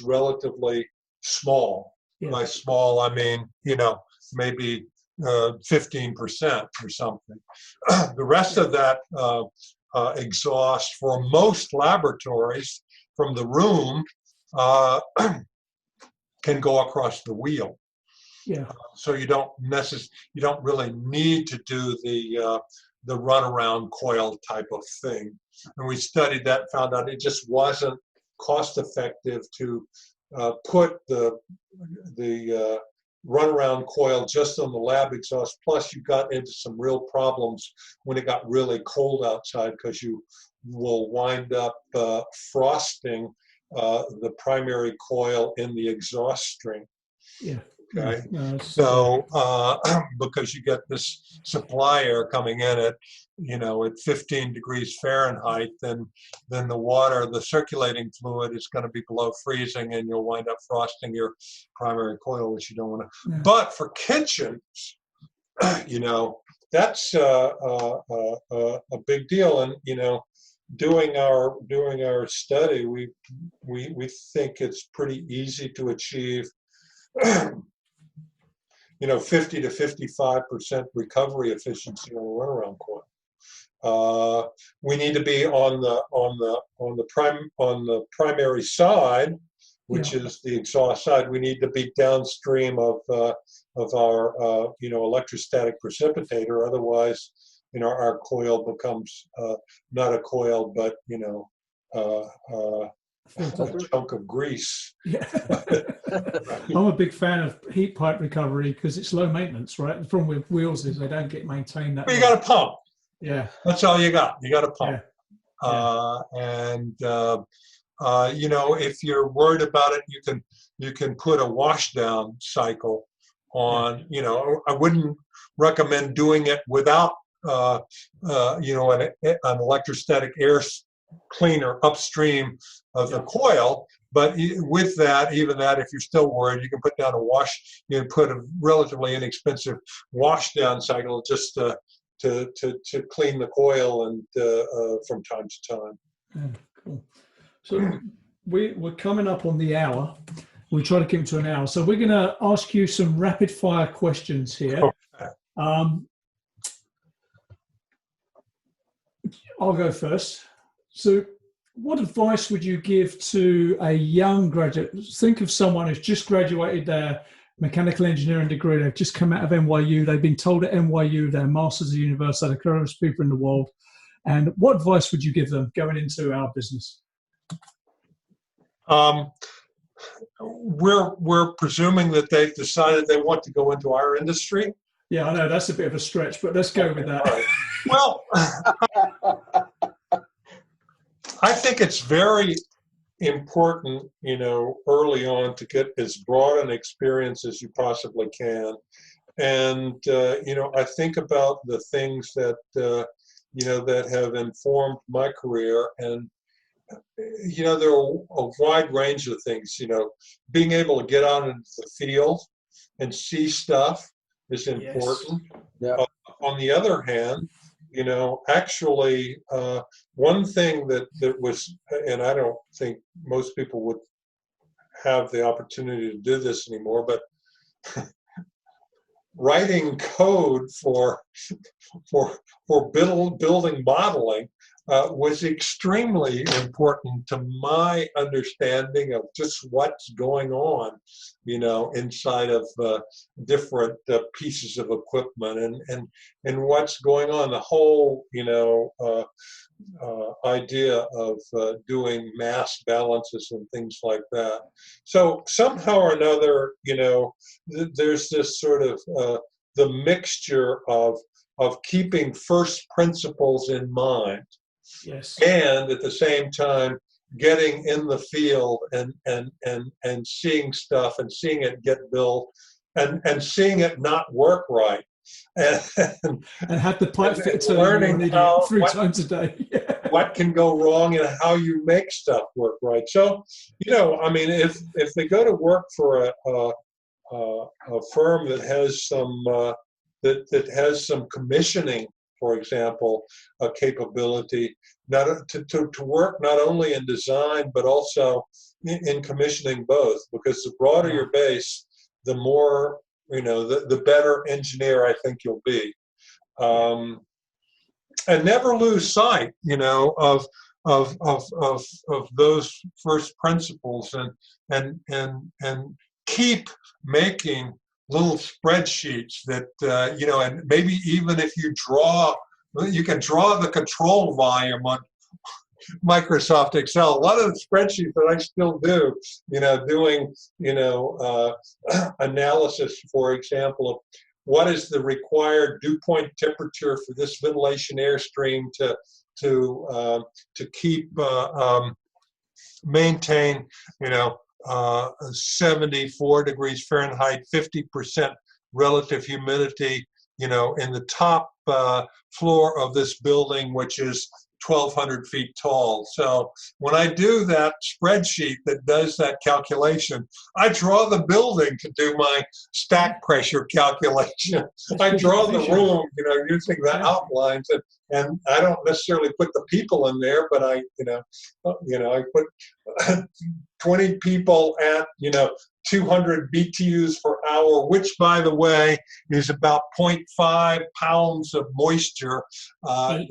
relatively small. By small, I mean, maybe 15% or something. The rest of that exhaust for most laboratories from the room can go across the wheel. So you don't really need to do the runaround coil type of thing. And we studied that, found out it just wasn't cost effective to put the runaround coil just on the lab exhaust. Plus, you got into some real problems when it got really cold outside, because you will wind up frosting the primary coil in the exhaust string. Okay. So because you get this supply air coming in at 15 degrees Fahrenheit, then the water, the circulating fluid, is going to be below freezing, and you'll wind up frosting your primary coil, which you don't want to. But for kitchens, that's a big deal. And doing our study, we think it's pretty easy to achieve 50 to 55% recovery efficiency on a runaround coil. We need to be on the primary side, which is the exhaust side. We need to be downstream of our electrostatic precipitator. Otherwise, our coil becomes not a coil, but a chunk of grease. I'm a big fan of heat pipe recovery because it's low maintenance, right? The problem with wheels is they don't get maintained that well, you got to pump. That's all you got. You got to pump. If you're worried about it, you can put a washdown cycle on. I wouldn't recommend doing it without an electrostatic air cleaner upstream of the coil. But with that, even that, if you're still worried, you can put down you can put a relatively inexpensive washdown cycle just to clean the coil and from time to time. Cool. So we're coming up on the hour. We try to keep it to an hour. So we're going to ask you some rapid fire questions here. Okay. I'll go first. So what advice would you give to a young graduate? Think of someone who's just graduated their mechanical engineering degree. They've just come out of NYU. They've been told at NYU they're masters of the universe, they're the cleverest people in the world. And what advice would you give them going into our business? We're presuming that they've decided they want to go into our industry. Yeah, I know that's a bit of a stretch, but let's go with that. Right. Well, I think it's very important, early on to get as broad an experience as you possibly can. And, I think about the things that, that have informed my career. And, there are a wide range of things, being able to get out into the field and see stuff is important. Yes. Yeah. On the other hand, actually, one thing that was, and I don't think most people would have the opportunity to do this anymore, but writing code for building modeling was extremely important to my understanding of just what's going on, inside of different pieces of equipment and what's going on. The whole, idea of doing mass balances and things like that. So somehow or another, there's this sort of the mixture of keeping first principles in mind. Yes. And at the same time, getting in the field and seeing stuff and seeing it get built and seeing it not work right. And have the pipe fit to learning how, 3 times a day. what can go wrong and how you make stuff work right. So, if they go to work for a firm that has some that has some commissioning, for example, a capability, not to work not only in design but also in commissioning both, because the broader your base, the more the better engineer I think you'll be, and never lose sight of those first principles and keep making little spreadsheets that, and maybe even if you can draw the control volume on Microsoft Excel. A lot of the spreadsheets that I still do, doing, analysis, for example, of what is the required dew point temperature for this ventilation airstream to keep, maintain, 74 degrees Fahrenheit, 50% relative humidity, in the top floor of this building, which is 1,200 feet tall. So when I do that spreadsheet that does that calculation, I draw the building to do my stack pressure calculation. I draw the room, using the outlines, and I don't necessarily put the people in there, but I put 20 people at, 200 BTUs per hour, which, by the way, is about 0.5 pounds of moisture, and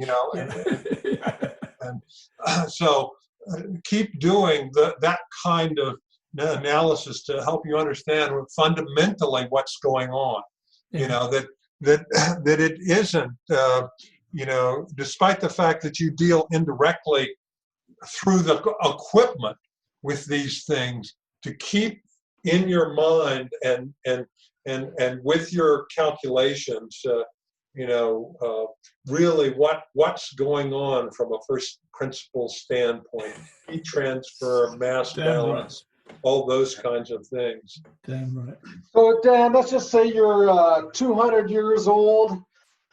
so keep doing that kind of analysis to help you understand fundamentally what's going on. That it isn't, despite the fact that you deal indirectly through the equipment with these things, to keep in your mind and with your calculations, really what's going on from a first principle standpoint, heat transfer, mass balance, all those kinds of things. Damn right. So Dan, let's just say you're 200 years old.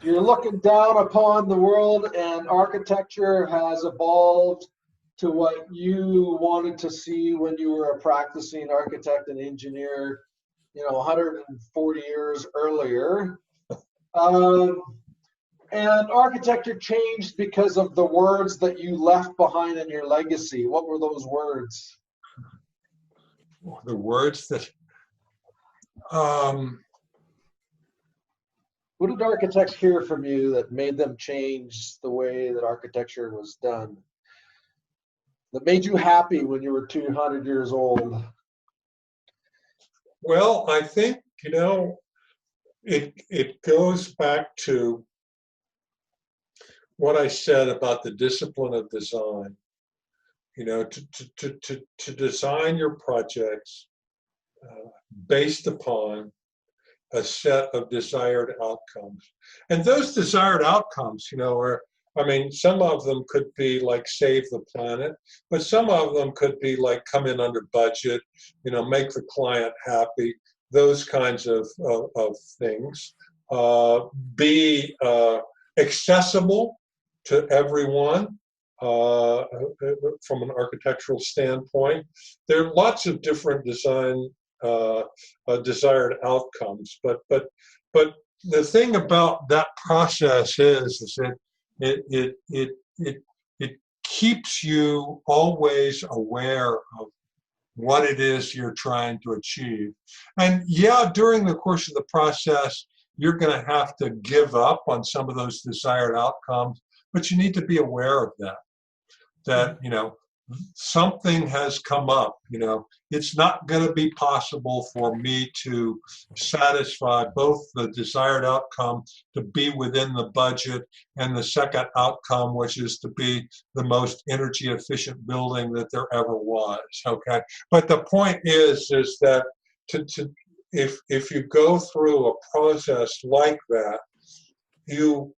You're looking down upon the world, and architecture has evolved to what you wanted to see when you were a practicing architect and engineer, 140 years earlier. And architecture changed because of the words that you left behind in your legacy. What were those words? The words that, what did architects hear from you that made them change the way that architecture was done? That made you happy when you were 200 years old? well, I think, it goes back to what I said about the discipline of design. To design your projects based upon a set of desired outcomes. And those desired outcomes, some of them could be like save the planet, but some of them could be like come in under budget, make the client happy, those kinds of things. Be accessible to everyone from an architectural standpoint. There are lots of different design desired outcomes, but the thing about that process is that it keeps you always aware of what it is you're trying to achieve. And yeah, during the course of the process, you're going to have to give up on some of those desired outcomes, but you need to be aware of that, something has come up. It's not going to be possible for me to satisfy both the desired outcome to be within the budget and the second outcome, which is to be the most energy efficient building that there ever was. Okay. But the point is that if you go through a process like that, you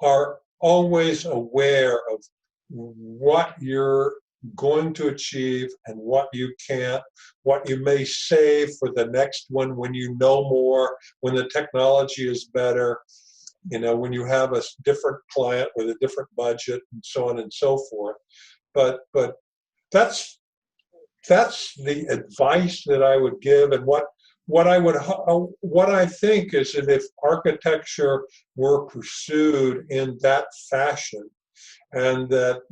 are always aware of what you're going to achieve and what you can't, what you may save for the next one when you know more, when the technology is better, when you have a different client with a different budget and so on and so forth. But that's the advice that I would give. And what I think is that if architecture were pursued in that fashion, and that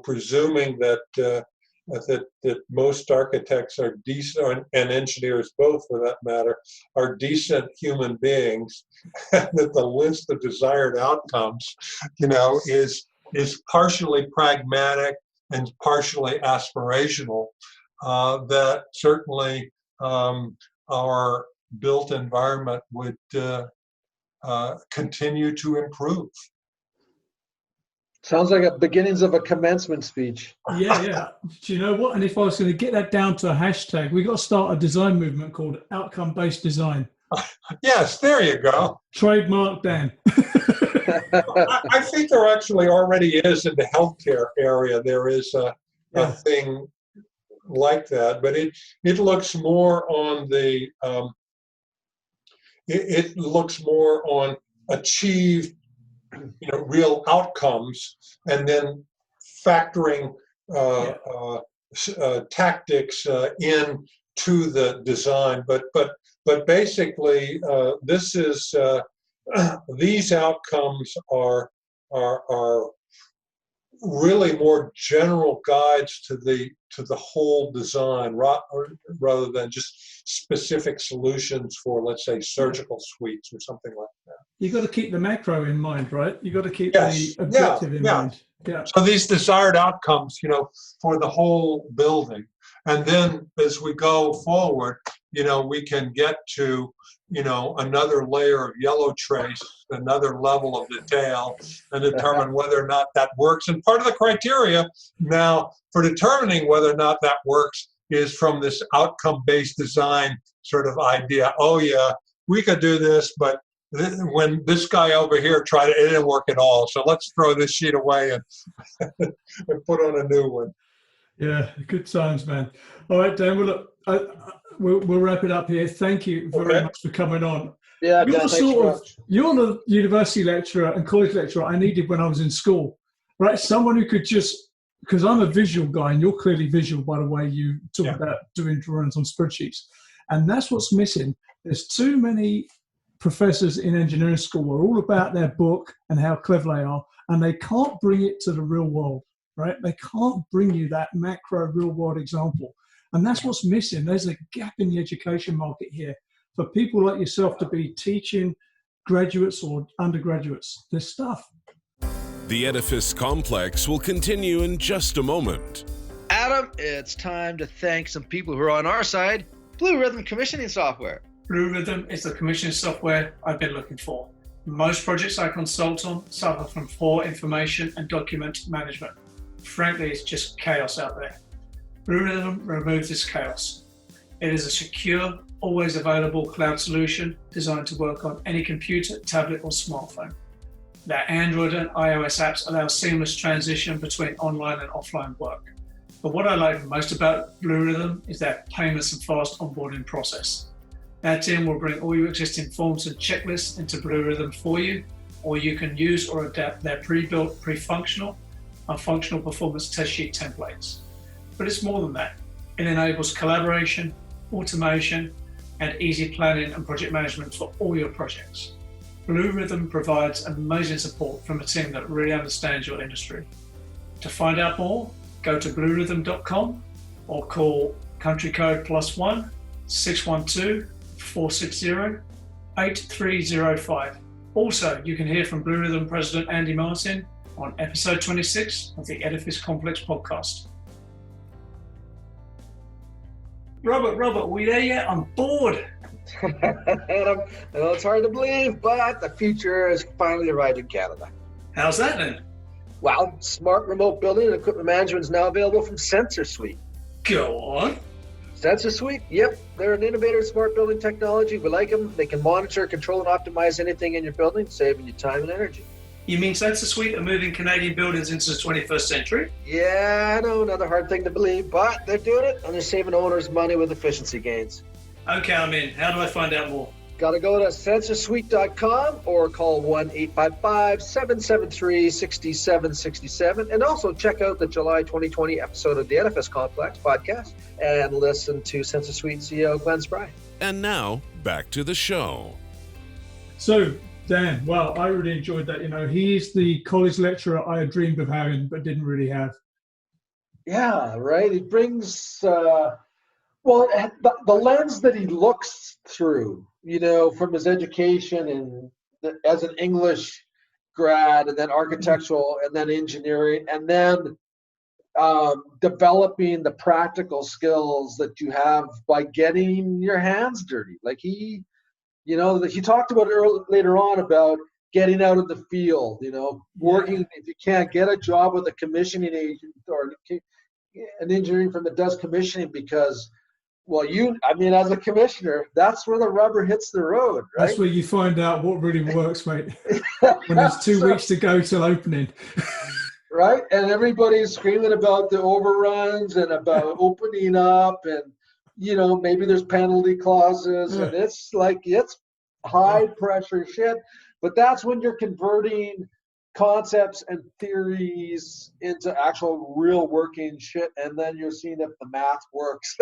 presuming that that most architects are decent, and engineers both for that matter, are decent human beings, and that the list of desired outcomes, is partially pragmatic and partially aspirational, that certainly our built environment would continue to improve. Sounds like a beginnings of a commencement speech. Yeah. Do you know what? And if I was going to get that down to a hashtag, we got to start a design movement called outcome-based design. Yes, there you go. Trademark, Dan. I think there actually already is in the healthcare area. There is a thing like that, but it looks more on the it looks more on achieved real outcomes, and then factoring tactics into the design. But basically, this is these outcomes are really more general guides to the whole design, rather than just specific solutions for, let's say, surgical suites or something like that. You got to keep the macro in mind, right? You got to keep the objective in mind. Yeah. So these desired outcomes, for the whole building, and then as we go forward, we can get to, another layer of yellow trace, another level of detail, and determine whether or not that works. And part of the criteria now for determining whether or not that works is from this outcome-based design sort of idea. Oh yeah, we could do this, but when this guy over here tried it, it didn't work at all. So let's throw this sheet away and put on a new one. Yeah, good times, man. All right, Dan. Well, look, we'll wrap it up here. Thank you very much for coming on. Yeah, Dan, you're the university lecturer and college lecturer I needed when I was in school, right? Someone who could because I'm a visual guy, and you're clearly visual by the way you talk about doing drawings on spreadsheets, and that's what's missing. There's too many professors in engineering school are all about their book and how clever they are, and they can't bring it to the real world, right? They can't bring you that macro real world example. And that's what's missing. There's a gap in the education market here for people like yourself to be teaching graduates or undergraduates this stuff. The Edifice Complex will continue in just a moment. Adam, it's time to thank some people who are on our side. Blue Rhythm Commissioning Software. Blue Rhythm is the commissioning software I've been looking for. Most projects I consult on suffer from poor information and document management. Frankly, it's just chaos out there. Blue Rhythm removes this chaos. It is a secure, always available cloud solution designed to work on any computer, tablet, or smartphone. Their Android and iOS apps allow seamless transition between online and offline work. But what I like most about Blue Rhythm is their painless and fast onboarding process. Our team will bring all your existing forms and checklists into Blue Rhythm for you, or you can use or adapt their pre-built, pre-functional and functional performance test sheet templates. But it's more than that. It enables collaboration, automation, and easy planning and project management for all your projects. Blue Rhythm provides amazing support from a team that really understands your industry. To find out more, go to bluerhythm.com or call country code +1 612 460 8305. Also, you can hear from Blue Rhythm President Andy Martin on episode 26 of the Edifice Complex podcast. Robert, we there yet? I'm bored. Adam, I know it's hard to believe, but the future has finally arrived in Canada. How's that then? Well, smart remote building and equipment management is now available from Sensor Suite. Go on. Sensor Suite, yep, they're an innovator in smart building technology. We like them. They can monitor, control, and optimize anything in your building, saving you time and energy. You mean Sensor Suite are moving Canadian buildings into the 21st century? Yeah, I know, another hard thing to believe, but they're doing it, and they're saving owners money with efficiency gains. Okay, I'm in. How do I find out more? Got to go to sensorsuite.com or call 1-855-773-6767. And also check out the July 2020 episode of the Edifice Complex podcast and listen to Sensor Suite CEO Glenn Spry. And now, back to the show. So, Dan, well, I really enjoyed that. You know, he's the college lecturer I had dreamed of having, but didn't really have. Yeah, right. He brings, the lens that he looks through, you know, from his education and as an English grad and then architectural and then engineering and then developing the practical skills that you have by getting your hands dirty. Like he talked about later on about getting out in the field, you know, working. If you can't get a job with a commissioning agent or an engineering firm that does commissioning because, well, as a commissioner, that's where the rubber hits the road, right? That's where you find out what really works, mate. When there's 2 weeks to go till opening. Right? And everybody's screaming about the overruns and about opening up and, you know, maybe there's penalty clauses and it's high pressure shit. But that's when you're converting concepts and theories into actual real working shit, and then you're seeing if the math works.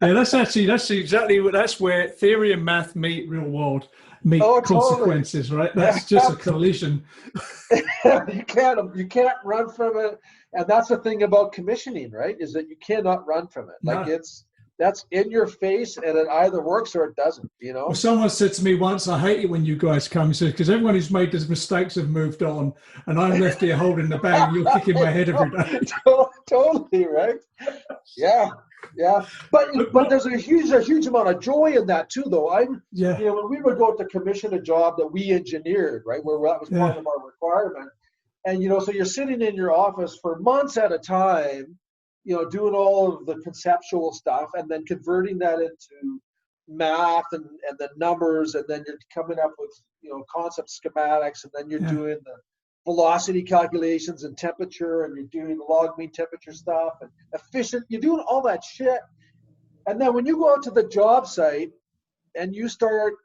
That's where theory and math meet real world, consequences, totally. Right? That's just a collision. You can't run from it, and that's the thing about commissioning, right? Is that you cannot run from it. Like that's in your face, and it either works or it doesn't, you know? Well, someone said to me once, I hate it when you guys come. He says, because everyone who's made those mistakes have moved on, and I'm left here holding the bag, and you're kicking my head every day. Totally, right? Yeah. But there's a huge amount of joy in that too, though. When we would go to commission a job that we engineered, right, where that was part of our requirement, and, you know, so you're sitting in your office for months at a time, you know, doing all of the conceptual stuff and then converting that into math and the numbers, and then you're coming up with, you know, concept schematics, and then you're doing the velocity calculations and temperature, and you're doing the log mean temperature stuff and efficient. You're doing all that shit. And then when you go out to the job site and you start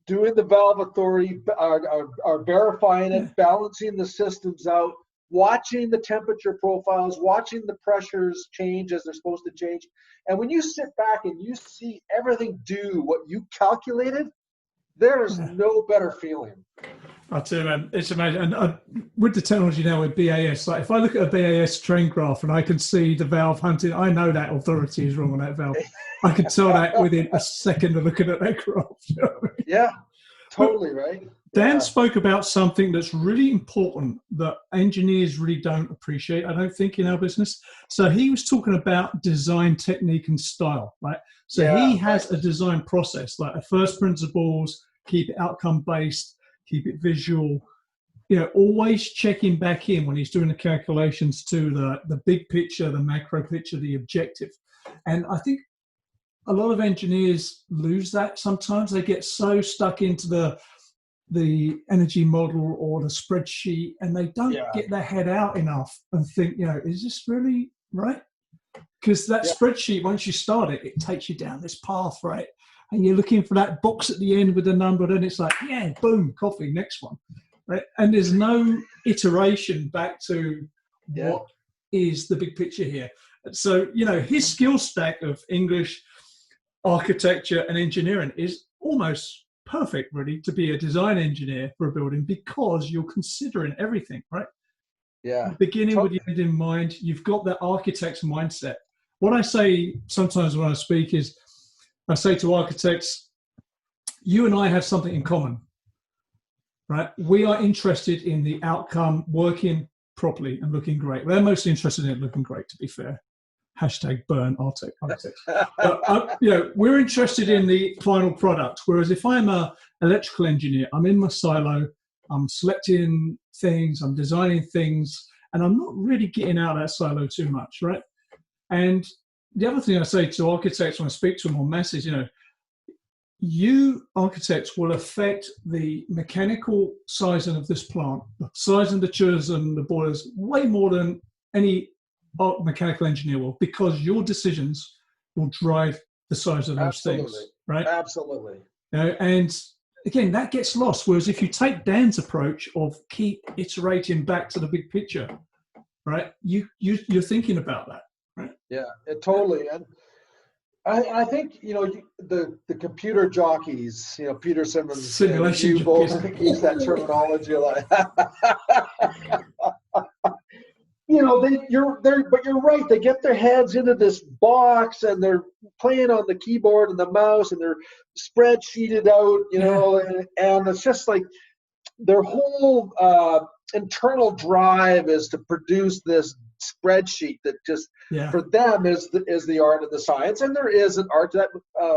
doing the valve authority or verifying it, balancing the systems out, watching the temperature profiles, watching the pressures change as they're supposed to change. And when you sit back and you see everything do what you calculated, There's no better feeling. I tell you, man, it's amazing. And with the technology now with BAS, like if I look at a BAS train graph and I can see the valve hunting, I know that authority is wrong on that valve. I can tell that within a second of looking at that graph. You know what I mean? Yeah, totally right. Dan spoke about something that's really important that engineers really don't appreciate, I don't think, in our business. So he was talking about design technique and style, right? So he has a design process, like a first principles, keep it outcome based, keep it visual, always checking back in when he's doing the calculations to the big picture, the macro picture, the objective. And I think a lot of engineers lose that sometimes. They get so stuck into the energy model or the spreadsheet, and they don't get their head out enough and think, is this really right? Because that spreadsheet, once you start it, it takes you down this path, right? And you're looking for that box at the end with the number, and it's like, boom, coffee, next one, right? And there's no iteration back to what is the big picture here. So, his skill stack of English, architecture, and engineering is almost perfect, really, to be a design engineer for a building, because you're considering everything, right? Yeah. Beginning with the end in mind, you've got that architect's mindset. What I say sometimes when I speak is, I say to architects, you and I have something in common, right? We are interested in the outcome working properly and looking great. We're mostly interested in it looking great, to be fair. Hashtag burn architects. We're interested in the final product. Whereas if I'm an electrical engineer, I'm in my silo, I'm selecting things, I'm designing things, and I'm not really getting out of that silo too much, right? And the other thing I say to architects when I speak to them on message, you architects will affect the mechanical sizing of this plant, the sizing of the chillers and the boilers, way more than any mechanical engineer will, because your decisions will drive the size of those things, right? Absolutely. And again, that gets lost. Whereas if you take Dan's approach of keep iterating back to the big picture, right? You're thinking about that, right? Yeah, totally. And I think the computer jockeys, Peter Simmons, simulation jockeys, use that terminology a lot. But you're right. They get their heads into this box and they're playing on the keyboard and the mouse and they're spreadsheeted out, and it's just like their whole internal drive is to produce this spreadsheet that just for them is the art of the science. And there is an art to that.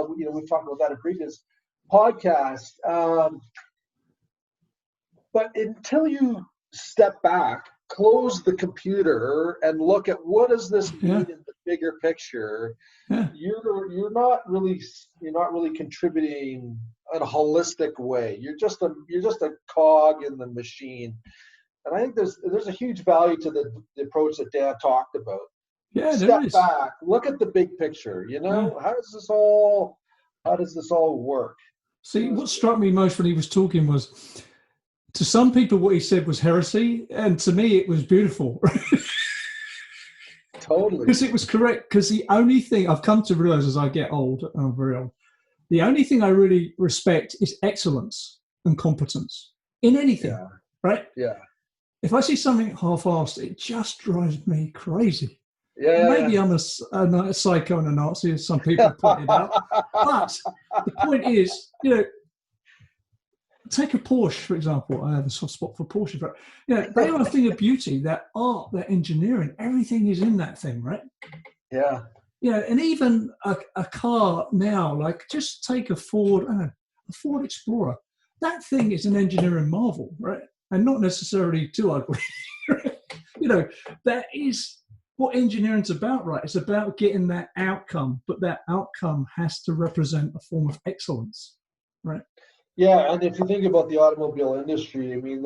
We've talked about that in previous podcasts. But until you step back, close the computer and look at what does this mean in the bigger picture, you're not really contributing in a holistic way. You're just a cog in the machine. And I think there's a huge value to the approach that Dan talked about. Step back, look at the big picture. How does this all work? See, what struck me most when he was talking was, to some people, what he said was heresy, and to me, it was beautiful. Totally. Because it was correct. Because the only thing I've come to realize as I get old, and I'm very old, the only thing I really respect is excellence and competence in anything, right? Yeah. If I see something half-assed, it just drives me crazy. Yeah. Maybe I'm a psycho and a Nazi, as some people pointed out. But the point is, take a Porsche, for example. I have a soft spot for Porsche, but they are a thing of beauty. That art, that engineering, everything is in that thing, right? Yeah. And even a car now, like just take a Ford Explorer. That thing is an engineering marvel, right? And not necessarily too ugly. That is what engineering's about, right? It's about getting that outcome, but that outcome has to represent a form of excellence, right? Yeah, and if you think about the automobile industry, I mean,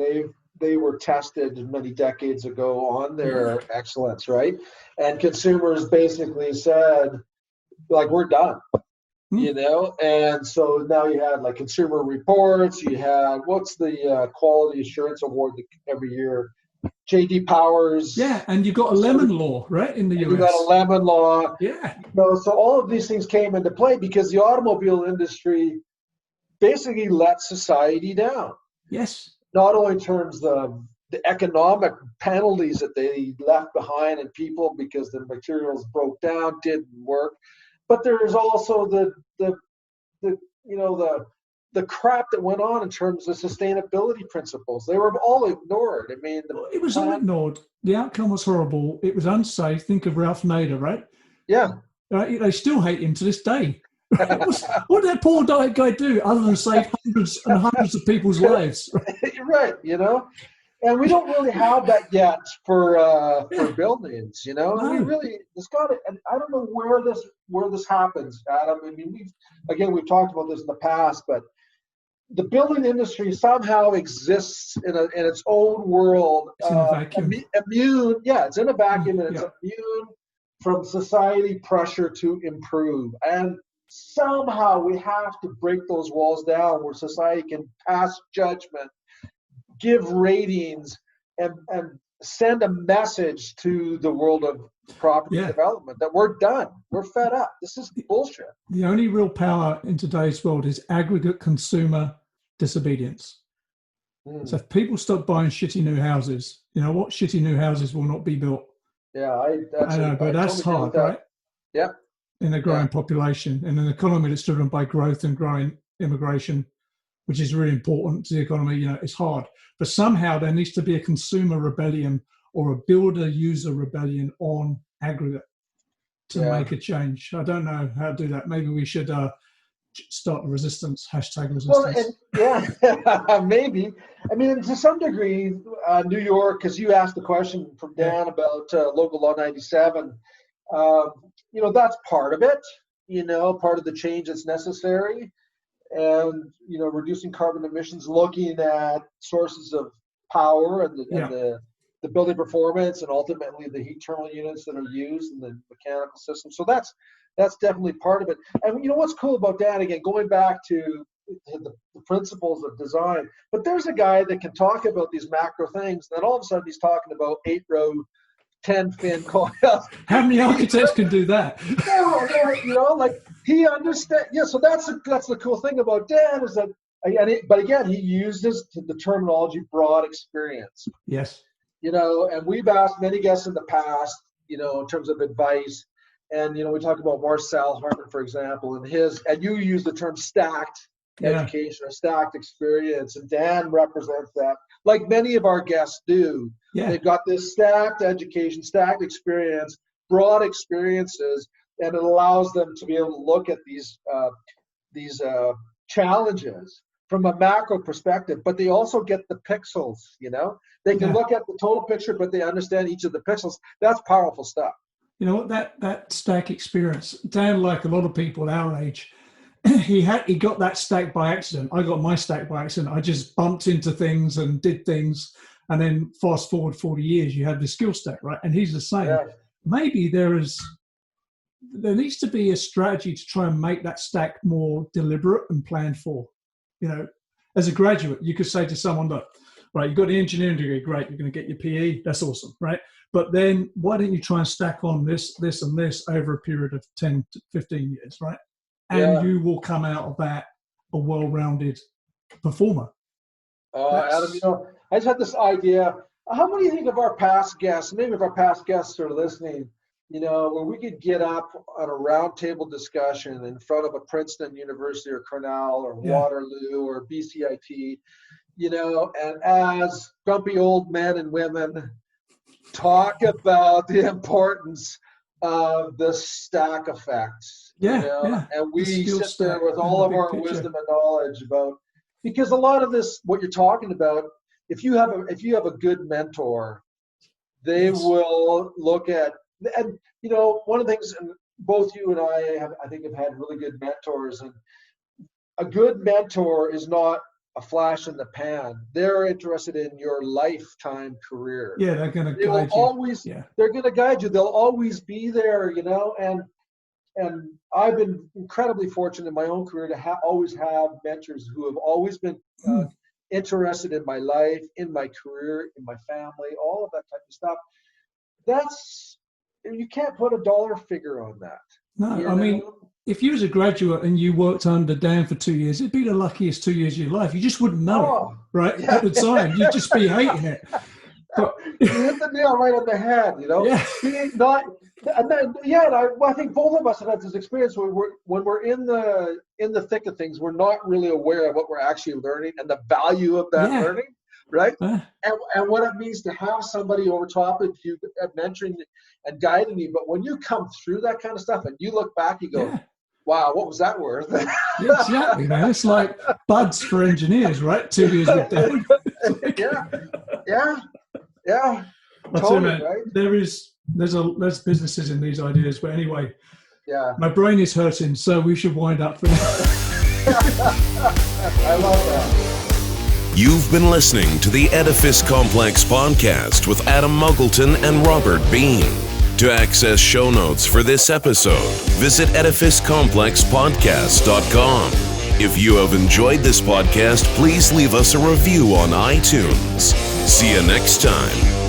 they were tested many decades ago on their excellence, right? And consumers basically said, like, we're done, And so now you had like Consumer Reports. You had what's the quality assurance award every year? J.D. Powers. Yeah, and you got a lemon law, right, in the U.S. You got a lemon law. Yeah. So all of these things came into play because the automobile industry basically let society down. Yes. Not only in terms of the economic penalties that they left behind in people because the materials broke down, didn't work, but there's also the crap that went on in terms of sustainability principles. They were all ignored. I mean, It was all ignored. The outcome was horrible. It was unsafe. Think of Ralph Nader, right? Yeah. They still hate him to this day. What did that poor guy do other than save hundreds and hundreds of people's lives? Right, and we don't really have that yet for buildings, No. And we really, it's got to, and I don't know where this happens, Adam. I mean, we've talked about this in the past, but the building industry somehow exists in its own world. It's in a vacuum. Immune, it's in a vacuum, and it's immune from society pressure to improve. And somehow we have to break those walls down where society can pass judgment, give ratings, and send a message to the world of property development that we're done. We're fed up. This is bullshit. The only real power in today's world is aggregate consumer disobedience. So if people stop buying shitty new houses, you know what? Shitty new houses will not be built. Yeah, I know, but that's hard, right? Yep. In a growing population, in an economy that's driven by growth and growing immigration, which is really important to the economy, it's hard. But somehow there needs to be a consumer rebellion or a builder-user rebellion on aggregate to make a change. I don't know how to do that. Maybe we should start a resistance, #resistance. Well, maybe. I mean, to some degree, New York, because you asked the question from Dan about Local Law 97, that's part of it, part of the change that's necessary. And, reducing carbon emissions, looking at sources of power and the building performance and ultimately the heat terminal units that are used in the mechanical system. So that's definitely part of it. And what's cool about that, again, going back to the principles of design, but there's a guy that can talk about these macro things, and then all of a sudden he's talking about 8-row 10-fin coils. How many architects can do that? He understands. Yeah, so that's the cool thing about Dan is that, but again, he uses the terminology broad experience. Yes. And we've asked many guests in the past, in terms of advice, and we talk about Marcel Hartman, for example, and you use the term stacked education or stacked experience, and Dan represents that, like many of our guests do. Yeah. They've got this stacked education, stacked experience, broad experiences, and it allows them to be able to look at these challenges from a macro perspective, but they also get the pixels, They can look at the total picture, but they understand each of the pixels. That's powerful stuff. You know what, that stack experience, Dan, like a lot of people our age, he got that stack by accident. I got my stack by accident. I just bumped into things and did things. And then fast forward 40 years, you have the skill stack, right? And he's the same. Yeah. Maybe there needs to be a strategy to try and make that stack more deliberate and planned for. As a graduate, you could say to someone, look, right, you've got the engineering degree, great, you're going to get your PE, that's awesome, right? But then why don't you try and stack on this, and this over a period of 10 to 15 years, right? And you will come out of that a well-rounded performer. Adam, I just had this idea. How many do you think of our past guests, maybe if our past guests are listening, where we could get up on a roundtable discussion in front of a Princeton University or Cornell or Waterloo or BCIT, and as grumpy old men and women talk about the importance of the stack effects. And we sit there with all of our wisdom and knowledge about, because a lot of this, what you're talking about, if you have a good mentor, they will look at, and one of the things, and both you and I have had really good mentors, and a good mentor is not a flash in the pan. They're interested in your lifetime career. Yeah, they're going to guide you. They're going to guide you. They'll always be there, and I've been incredibly fortunate in my own career to always have mentors who have always been interested in my life, in my career, in my family, all of that type of stuff. You can't put a dollar figure on that. No, I mean, if you was a graduate and you worked under Dan for 2 years, it'd be the luckiest 2 years of your life. You just wouldn't know it, right? Yeah. At the time, you'd just be hating it. But, you hit the nail right on the head, you know. Yeah. I think both of us have had this experience when we're in the thick of things, we're not really aware of what we're actually learning and the value of that learning, right? And what it means to have somebody over top of you mentoring and guiding you. But when you come through that kind of stuff and you look back, you go, wow, what was that worth? Yeah, exactly, man. It's like buds for engineers, right? 2 years with Dan. Yeah. Totally, man, right? There's businesses in these ideas, but anyway, my brain is hurting, so we should wind up for now. I love that. You've been listening to the Edifice Complex podcast with Adam Muggleton and Robert Bean. To access show notes for this episode, visit edificecomplexpodcast.com. If you have enjoyed this podcast, please leave us a review on iTunes. See you next time.